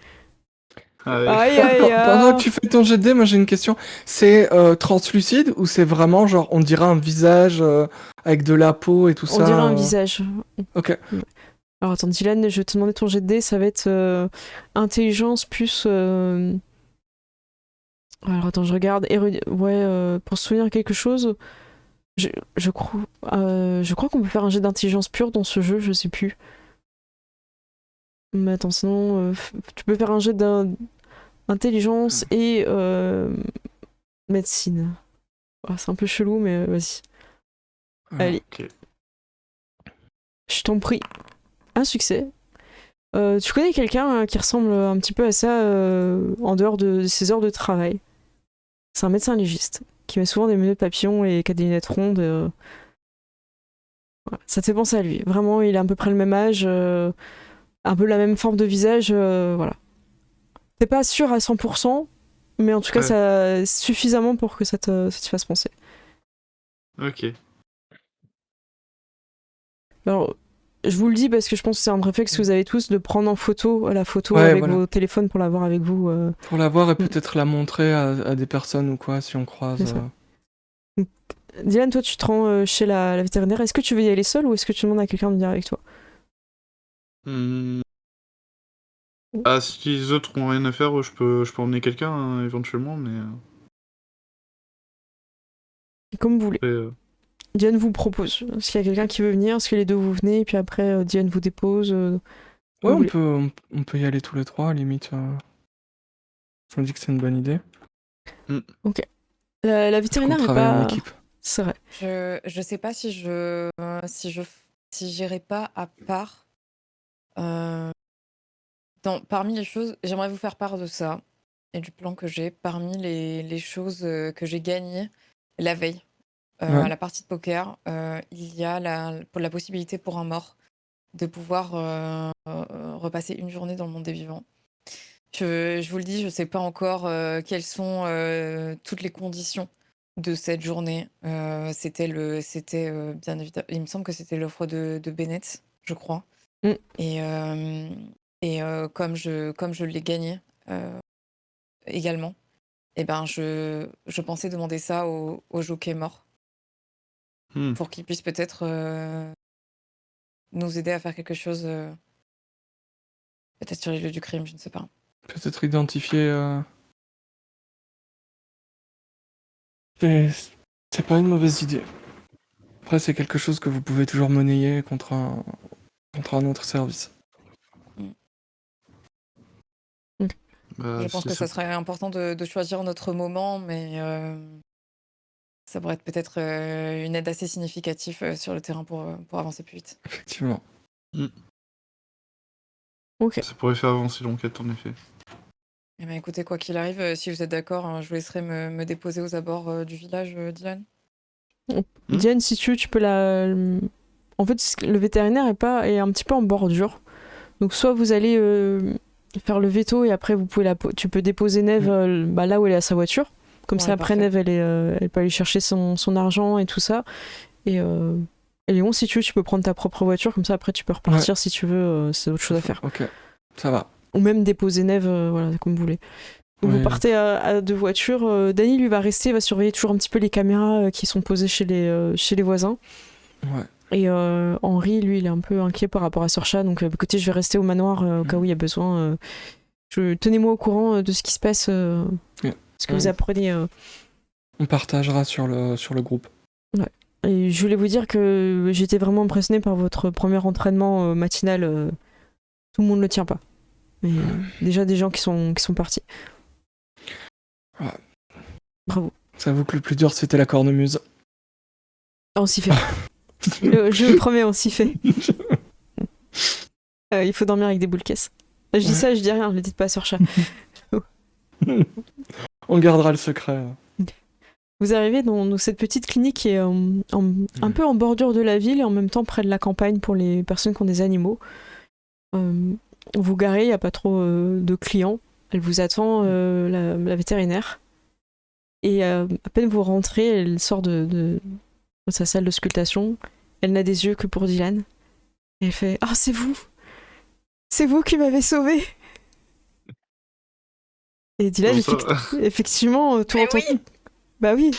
Ah ouais. Aïe. Pendant que tu fais ton jet de dés, moi j'ai une question. C'est translucide ou c'est vraiment genre on dirait un visage avec de la peau et tout ça? On dirait un visage. Ok. Alors attends, Dylan, je vais te demander ton jet de dés, ça va être intelligence plus... Alors attends, je regarde. Ouais, pour se souvenir quelque chose, je crois qu'on peut faire un jet d'intelligence pure dans ce jeu, je sais plus. Mais attends, sinon, tu peux faire un jet d'intelligence et médecine. Ah, c'est un peu chelou, mais vas-y. Allez. Ok. Je t'en prie. Un succès. Tu connais quelqu'un qui ressemble un petit peu à ça en dehors de ses heures de travail. C'est un médecin légiste qui met souvent des menottes papillons et qui a des lunettes rondes. Voilà. Ça te fait penser à lui. Vraiment, il a à peu près le même âge, un peu la même forme de visage. Voilà. T'es pas sûr à 100%, mais en tout cas, ça suffisamment pour que ça te fasse penser. Ok. Alors, je vous le dis parce que je pense que c'est un réflexe que vous avez tous de prendre en photo la photo Ouais, avec voilà. vos téléphones pour l'avoir avec vous. Pour l'avoir et peut-être la montrer à des personnes ou quoi, si on croise. C'est ça. Dylan, toi, tu te rends chez la vétérinaire. Est-ce que tu veux y aller seul ou est-ce que tu demandes à quelqu'un de venir avec toi? Ah, si les autres ont rien à faire, je peux emmener quelqu'un, hein, éventuellement, mais... Comme vous voulez. après, Diane vous propose. Est-ce qu'il y a quelqu'un qui veut venir? Est-ce que les deux vous venez? Et puis après, Diane vous dépose. Ouais, vous on voulez. peut y aller tous les trois, à la limite. Je me dis que c'est une bonne idée. Ok. La Parce qu'on vétérinaire est travaille en pas... équipe. C'est vrai. Je sais pas si j'irai pas à part. Parmi les choses, j'aimerais vous faire part de ça et du plan que j'ai. Parmi les choses que j'ai gagnées la veille à la partie de poker, il y a la possibilité pour un mort de pouvoir repasser une journée dans le monde des vivants. Je vous le dis, je sais pas encore quelles sont toutes les conditions de cette journée. C'était bien évidemment, il me semble que c'était l'offre de Bennett, je crois. Et comme je l'ai gagné également, et ben je pensais demander ça au jockey mort pour qu'il puisse peut-être nous aider à faire quelque chose, peut-être sur les lieux du crime, je ne sais pas. Peut-être identifier. C'est pas une mauvaise idée. Après, c'est quelque chose que vous pouvez toujours monnayer contre un autre service. Je pense que ça serait important de choisir notre moment, mais ça pourrait être peut-être une aide assez significative sur le terrain pour avancer plus vite. Effectivement. Ok. Ça pourrait faire avancer l'enquête, en effet. Eh ben, écoutez, quoi qu'il arrive, si vous êtes d'accord, je vous laisserai me déposer aux abords du village, Dylan. Diane, si tu veux, tu peux la... En fait, le vétérinaire est un petit peu en bordure. Donc soit vous allez faire le veto et après tu peux déposer Neve là où elle est à sa voiture. Comme ça, après, parfait. Neve, elle peut aller chercher son argent et tout ça. Et Léon, si tu veux, tu peux prendre ta propre voiture. Comme ça, après, tu peux repartir si tu veux. C'est autre chose à faire. Ok, ça va. Ou même déposer Neve, voilà, comme vous voulez. Vous partez à deux voitures. Danny, lui, va rester, va surveiller toujours un petit peu les caméras qui sont posées chez les voisins. Ouais. Et Henri, lui, il est un peu inquiet par rapport à Sorcha. Donc, écoutez, je vais rester au manoir au cas où il y a besoin. Tenez-moi au courant de ce qui se passe. Ce que vous apprenez. On partagera sur le groupe. Ouais. Et je voulais vous dire que j'étais vraiment impressionnée par votre premier entraînement matinal. Tout le monde ne le tient pas. Mais déjà des gens qui sont partis. Ouais. Bravo. J'avoue que le plus dur, c'était la cornemuse. On s'y fait. Je le promets, on s'y fait. Il faut dormir avec des boules caisses. Je dis ça, je dis rien, ne le dites pas à Sorcha. On gardera le secret. Vous arrivez dans cette petite clinique qui est un peu en bordure de la ville et en même temps près de la campagne pour les personnes qui ont des animaux. Vous garez, il n'y a pas trop de clients. Elle vous attend, la vétérinaire. Et à peine vous rentrez, elle sort de sa salle d'auscultation. Elle n'a des yeux que pour Dylan. Et elle fait « Ah, c'est vous! C'est vous qui m'avez sauvé !» Et Dylan, effectivement, tout entend. Oui. Bah oui.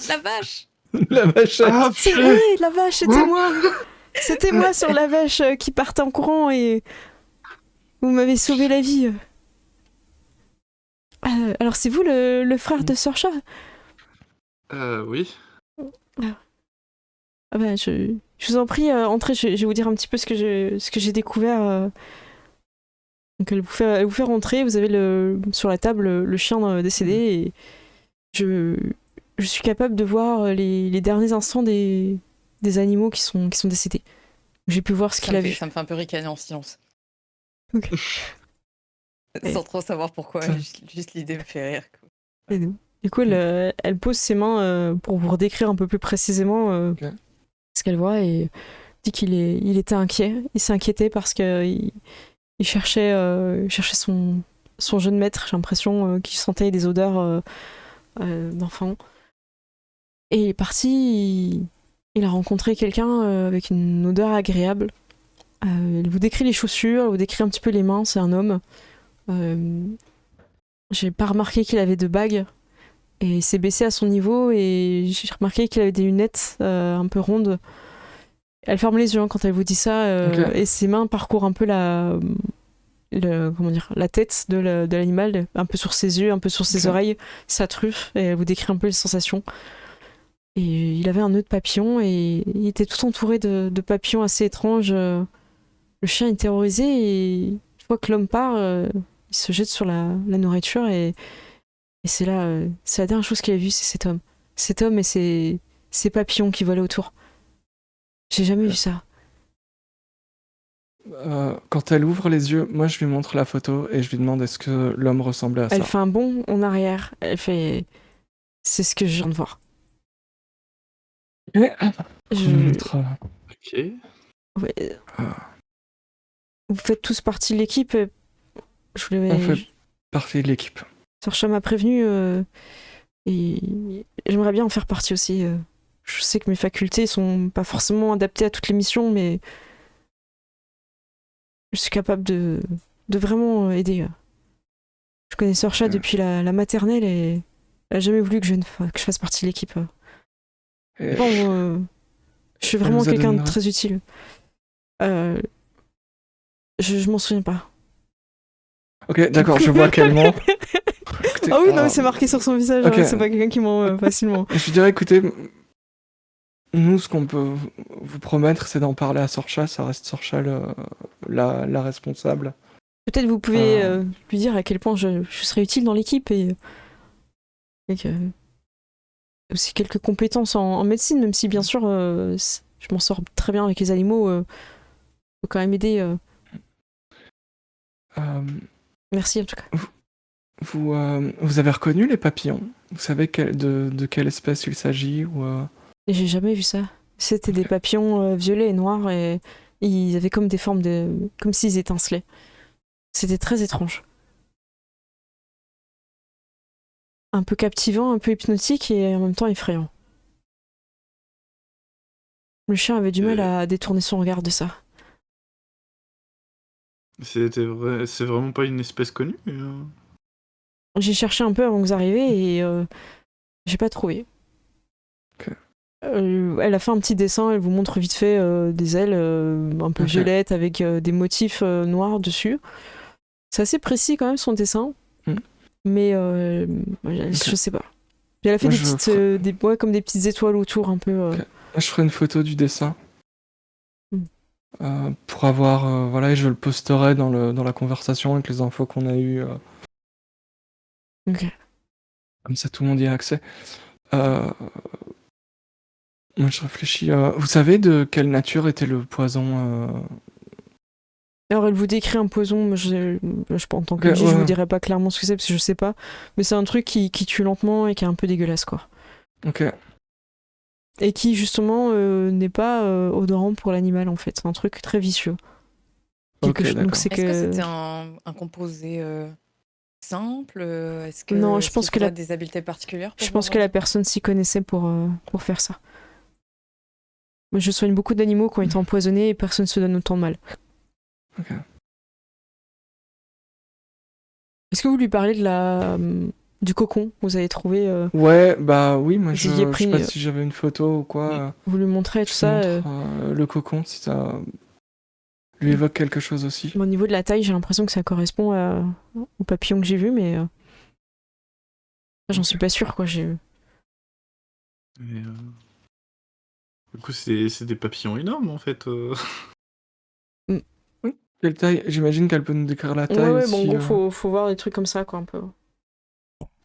La vache! La vachette! C'est vrai, la vache, c'était moi! C'était moi sur la vache qui partait en courant et vous m'avez sauvé la vie. Alors c'est vous le frère de Sir Chat? Oui. Ah bah, je vous en prie, entrez, je vais vous dire un petit peu ce que j'ai découvert. Donc elle vous fait rentrer, vous avez sur la table le chien décédé et je suis capable de voir les derniers instants des animaux qui sont décédés. J'ai pu voir ce qu'il a vu. Ça me fait un peu ricaner en silence. Ok. Sans trop savoir pourquoi, juste l'idée me fait rire. Quoi. Et du coup, elle pose ses mains pour vous redécrire un peu plus précisément ce qu'elle voit et dit il était inquiet. Il s'est inquiété parce qu'il cherchait son jeune maître. J'ai l'impression qu'il sentait des odeurs d'enfant. Et il est parti. Il a rencontré quelqu'un avec une odeur agréable. Elle vous décrit les chaussures, elle vous décrit un petit peu les mains. C'est un homme. J'ai pas remarqué qu'il avait de bagues. Et il s'est baissé à son niveau et j'ai remarqué qu'il avait des lunettes un peu rondes. Elle ferme les yeux quand elle vous dit ça et ses mains parcourent un peu la tête de l'animal, un peu sur ses yeux, un peu sur ses oreilles, sa truffe, et elle vous décrit un peu les sensations. Et il avait un nœud de papillon et il était tout entouré de papillons assez étranges. Le chien est terrorisé et une fois que l'homme part, il se jette sur la nourriture et c'est la dernière chose qu'il a vue, c'est cet homme et ces papillons qui volaient autour. J'ai jamais vu ça. Quand elle ouvre les yeux, moi je lui montre la photo et je lui demande est-ce que l'homme ressemblait à ça. Elle fait un bond en arrière. Elle fait c'est ce que je viens de voir. Ok. Ouais. Vous faites tous partie de l'équipe. On fait partie de l'équipe. Sir Chat m'a prévenu et j'aimerais bien en faire partie aussi. Je sais que mes facultés sont pas forcément adaptées à toutes les missions, mais je suis capable de vraiment aider. Je connais Sir Chat depuis la maternelle et elle a jamais voulu que je fasse partie de l'équipe. Bon, je suis vraiment quelqu'un de très utile. Je m'en souviens pas. Ok, d'accord, je vois qu'elle ment. Écoutez, ah oui, non, mais c'est marqué sur son visage, okay. C'est pas quelqu'un qui ment facilement. Je dirais, écoutez, nous, ce qu'on peut vous promettre, c'est d'en parler à Sir Chat, ça reste Sir Chat la responsable. Peut-être vous pouvez lui dire à quel point je serais utile dans l'équipe et aussi quelques compétences en médecine, même si bien sûr je m'en sors très bien avec les animaux, je peux quand même aider. Merci en tout cas. Vous avez reconnu les papillons? Vous savez de quelle espèce il s'agit ou J'ai jamais vu ça. C'était des papillons violets et noirs et ils avaient comme des formes comme s'ils étincelaient. C'était très étrange. Un peu captivant, un peu hypnotique et en même temps effrayant. Le chien avait du mal à détourner son regard de ça. C'est vraiment pas une espèce connue J'ai cherché un peu avant que vous arriviez et j'ai pas trouvé. Okay. Elle a fait un petit dessin, elle vous montre vite fait des ailes un peu violettes avec des motifs noirs dessus. C'est assez précis quand même son dessin, mais je sais pas. Elle a fait comme des petites étoiles autour un peu. Je ferai une photo du dessin pour avoir voilà, et je le posterai dans la conversation avec les infos qu'on a eues. Ok. Comme ça, tout le monde y a accès. Moi, je réfléchis. Vous savez de quelle nature était le poison Alors, elle vous décrit un poison, mais je en tant que je vous dirai pas clairement ce que c'est parce que je sais pas. Mais c'est un truc qui tue lentement et qui est un peu dégueulasse, quoi. Ok. Et qui, justement, n'est pas odorant pour l'animal, en fait. C'est un truc très vicieux. Ok, Est-ce que c'était un composé simple? Est-ce que non, je pense que des habiletés particulières je pense que la personne s'y connaissait pour faire ça. Je soigne beaucoup d'animaux qui ont été empoisonnés et personne ne se donne autant de mal. Ok. Est-ce que vous lui parlez de du cocon. Vous avez trouvé, Ouais, bah oui, moi vous aviez je sais pris, pas si j'avais une photo ou quoi. vous lui montrez tout Je te ça. montre le cocon si ça lui évoque quelque chose aussi. Au niveau de la taille, j'ai l'impression que ça correspond au papillon que j'ai vu, mais j'en suis pas sûre, quoi. Et, du coup, c'est des papillons énormes en fait. Oui. Quelle taille? J'imagine qu'elle peut nous décrire la Ouais, taille ouais, bon, en aussi. gros, faut voir des trucs comme ça, quoi, un peu.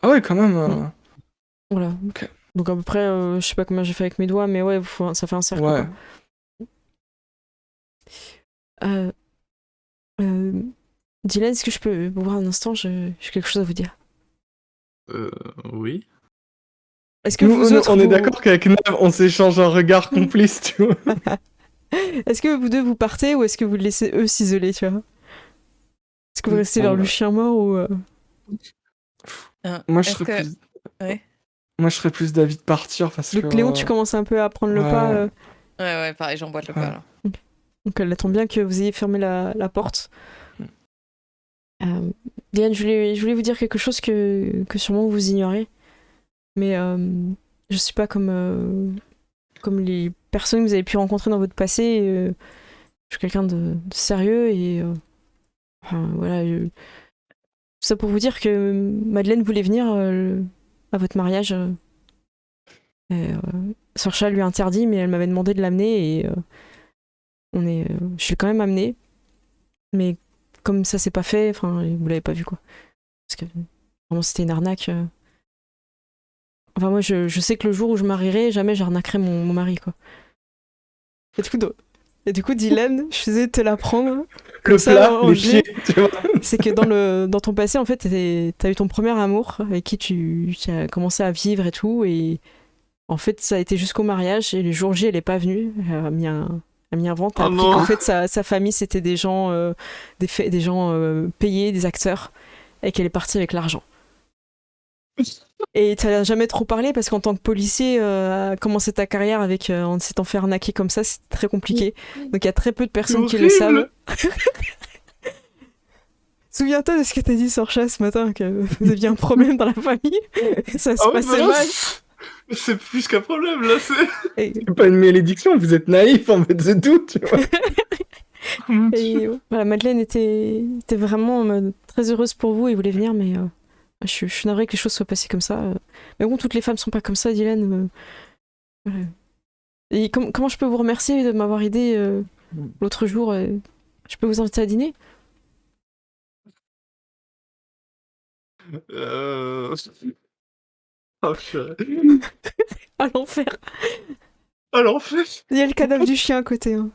Ah ouais, quand même. Voilà. Ok. Donc à peu près, je sais pas combien j'ai fait avec mes doigts, mais ouais, ça fait un cercle, Ouais. quoi. Euh, euh, Dylan, est-ce que je peux vous voir un instant? J'ai quelque chose à vous dire. Oui. Est-ce que Nous, vous autres, on est vous... d'accord qu'avec Nav, on s'échange un regard complice, tu vois. Est-ce que vous deux vous partez ou est-ce que vous laissez eux s'isoler, tu vois? Est-ce que vous restez vers le Bon, chien mort ou... moi, je Est-ce serais que. plus... Ouais. Moi, je serais plus d'avis de partir parce que... Donc Léon, tu commences un peu à prendre le pas. Ouais. Ouais, pareil, j'emboîte le pas Ouais. là. Donc elle attend bien que vous ayez fermé la porte. Diane, je voulais vous dire quelque chose que sûrement vous ignorez. Mais je suis pas comme les personnes que vous avez pu rencontrer dans votre passé. Je suis quelqu'un de sérieux et enfin, voilà. Tout ça pour vous dire que Madeleine voulait venir à votre mariage. Sorcha lui a interdit, mais elle m'avait demandé de l'amener et je suis quand même amenée. Mais comme ça s'est pas fait, enfin, vous l'avez pas vu quoi. Parce que vraiment c'était une arnaque. Enfin, moi je sais que le jour où je marierai, jamais j'arnaquerai mon mari quoi. Et du coup, Dylan, je faisais te l'apprendre. Comme Le ça, plat, en les G, pieds, tu vois. c'est que dans ton passé, en fait, t'as eu ton premier amour avec qui tu as commencé à vivre et tout. Et en fait, ça a été jusqu'au mariage. Et le jour J, elle est pas venue. Elle a mis un vent. T'as Oh appris qu'en non. fait, sa famille, c'était des gens, des gens payés, des acteurs. Et qu'elle est partie avec l'argent. Et t'as jamais trop parlé parce qu'en tant que policier, commencer ta carrière en s'étant fait arnaquer comme ça, c'est très compliqué. Donc il y a très peu de C'est personnes qui le savent. horrible. Souviens-toi de ce que t'as dit Sorcha ce matin, que vous aviez un problème dans la famille, ça se Ah oui, passait bah là, mal. c'est plus qu'un problème là, c'est. Et, C'est pas une malédiction, vous êtes naïf, en fait, c'est tout, tu vois. Oh mon Dieu. voilà, Madeleine était vraiment très heureuse pour vous et voulait venir, mais je suis navrée que les choses soient passées comme ça. Mais bon, toutes les femmes sont pas comme ça, Dylan. Voilà. Et comment je peux vous remercier de m'avoir aidé l'autre jour Je peux vous inviter à dîner Euh... Oh, purée. à l'enfer. Ah l'enfer. Il y a le cadavre du chien à côté. Hein.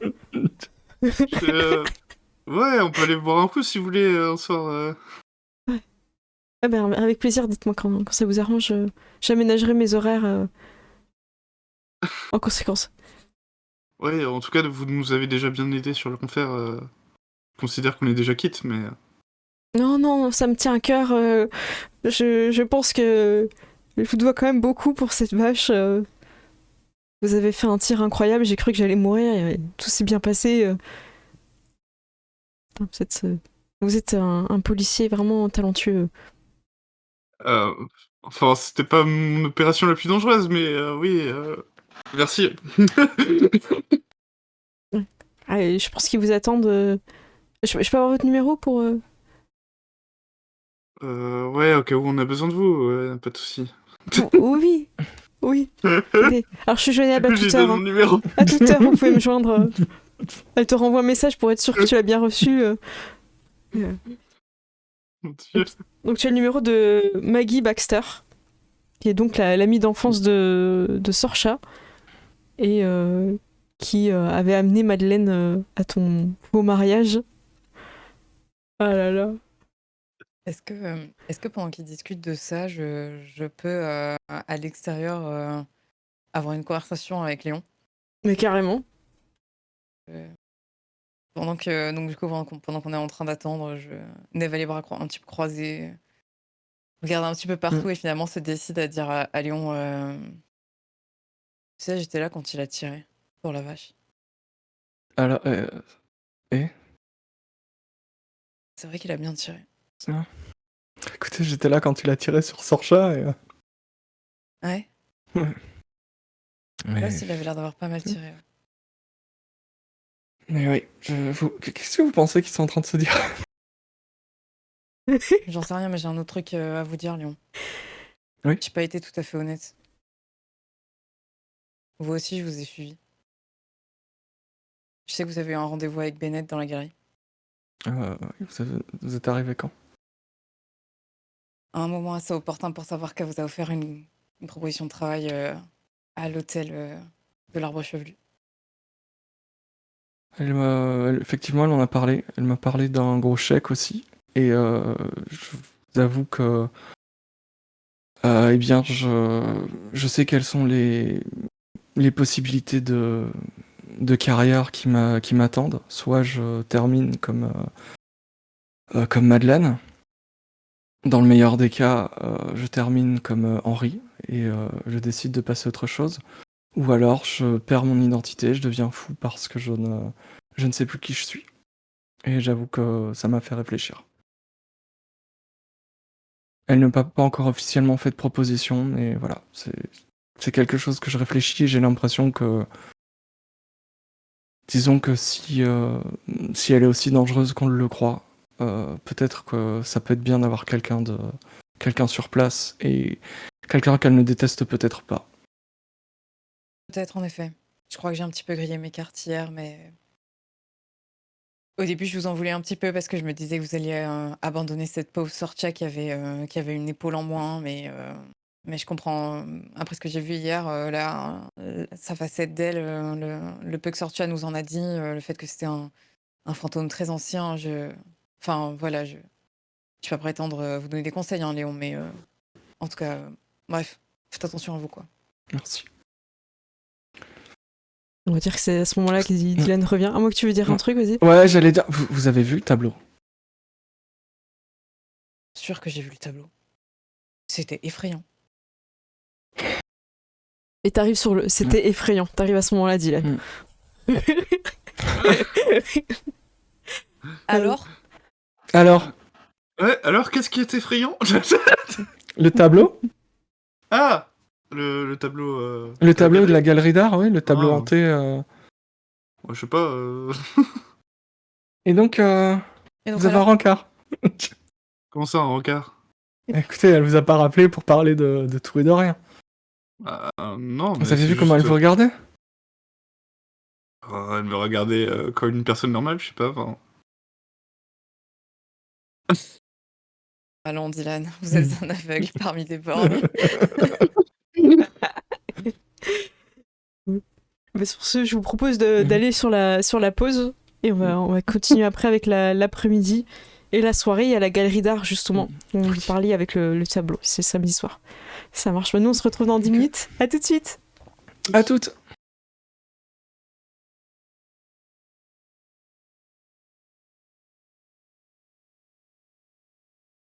Ouais, on peut aller boire un coup si vous voulez un soir. Ah ben, avec plaisir, dites-moi quand ça vous arrange. J'aménagerai mes horaires en conséquence. Ouais, en tout cas, vous nous avez déjà bien aidé sur le confère. Je considère qu'on est déjà quitte, mais. Non, non, ça me tient à cœur. Je pense que je vous dois quand même beaucoup pour cette vache. Vous avez fait un tir incroyable, j'ai cru que j'allais mourir et tout s'est bien passé. Vous êtes un policier vraiment talentueux. Euh, Enfin, c'était pas mon opération la plus dangereuse, mais oui, merci. Ah, et je pense qu'ils vous attendent. Je peux avoir votre numéro pour. Ouais, au cas où on a besoin de vous, ouais, pas de soucis. Bon, oui, oui. Attendez. Alors je suis joignable à Je lui toute donne heure. mon Hein. numéro. À toute heure, vous pouvez me joindre. Elle te renvoie un message pour être sûr que tu l'as bien reçu. Mon Dieu. Donc tu as le numéro de Maggie Baxter, qui est donc l'amie d'enfance de Sorcha, et qui avait amené Madeleine à ton beau mariage. Ah là là. Est-ce que pendant qu'ils discutent de ça, je peux à l'extérieur avoir une conversation avec Léon? Mais carrément. Euh, donc du coup, pendant qu'on est en train d'attendre, Neve a les bras un petit peu croisés, regarde un petit peu partout et finalement se décide à dire à Léon, tu sais, j'étais là quand il a tiré pour la vache. Alors, C'est vrai qu'il a bien tiré. ça. Écoutez, j'étais là quand tu l'as tiré sur Sorcha et... Ouais. Ouais. Là Mais, aussi, il avait l'air d'avoir pas mal tiré. Ouais. mais oui, qu'est-ce que vous pensez qu'ils sont en train de se dire? J'en sais rien, mais j'ai un autre truc à vous dire, Léon. Oui. J'ai pas été tout à fait honnête. Vous aussi, je vous ai suivi. Je sais que vous avez eu un rendez-vous avec Bennett dans la galerie. Vous êtes arrivé quand? À un moment assez opportun pour savoir qu'elle vous a offert une proposition de travail à l'hôtel de l'Arbre Chevelu. Effectivement, elle m'en a parlé. Elle m'a parlé d'un gros chèque aussi. Et je vous avoue que, eh bien, je sais quelles sont les possibilités de carrière qui m'attendent. Soit je termine comme Madeleine. Dans le meilleur des cas, je termine comme Henri et je décide de passer à autre chose. Ou alors je perds mon identité, je deviens fou parce que je ne sais plus qui je suis. Et j'avoue que ça m'a fait réfléchir. Elle ne m'a pas encore officiellement fait de proposition, mais voilà, c'est quelque chose que je réfléchis et j'ai l'impression que... Disons que si elle est aussi dangereuse qu'on le croit, peut-être que ça peut être bien d'avoir quelqu'un sur place et quelqu'un qu'elle ne déteste peut-être pas. Peut-être, en effet. Je crois que j'ai un petit peu grillé mes cartes hier, mais... Au début, je vous en voulais un petit peu parce que je me disais que vous alliez abandonner cette pauvre Sorcha qui avait une épaule en moins, mais je comprends. Après ce que j'ai vu hier, là, sa facette d'elle, le peu que Sorcha nous en a dit, le fait que c'était un fantôme très ancien, enfin, voilà, je vais pas prétendre vous donner des conseils, hein, Léon, mais en tout cas, bref, faites attention à vous, quoi. Merci. On va dire que c'est à ce moment-là que Dylan revient. À moins que tu veux dire un truc, vas-y. Ouais, j'allais dire, vous avez vu le tableau? Sûr que j'ai vu le tableau. C'était effrayant. Et t'arrives sur le... C'était effrayant. T'arrives à ce moment-là, Dylan. Alors Ouais, alors qu'est-ce qui est effrayant? Le tableau? Ah! Le tableau. Le tableau de la galerie d'art, oui, le tableau hanté. Ouais, je sais pas. Et donc, vous avez un rencard. Comment ça, un rencard? Écoutez, elle vous a pas rappelé pour parler de tout et de rien. Non, mais Vous avez c'est vu comment elle juste... vous regardait? Elle me regardait comme une personne normale, je sais pas. Enfin... Allons, Dylan, vous êtes un aveugle parmi des borgnes. Mais sur ce, je vous propose d'aller sur la pause et on va continuer après avec l'après-midi et la soirée à la galerie d'art justement. On vous parlait avec le tableau, c'est samedi soir. Ça marche. Nous on se retrouve dans 10 minutes. À tout de suite. À toutes.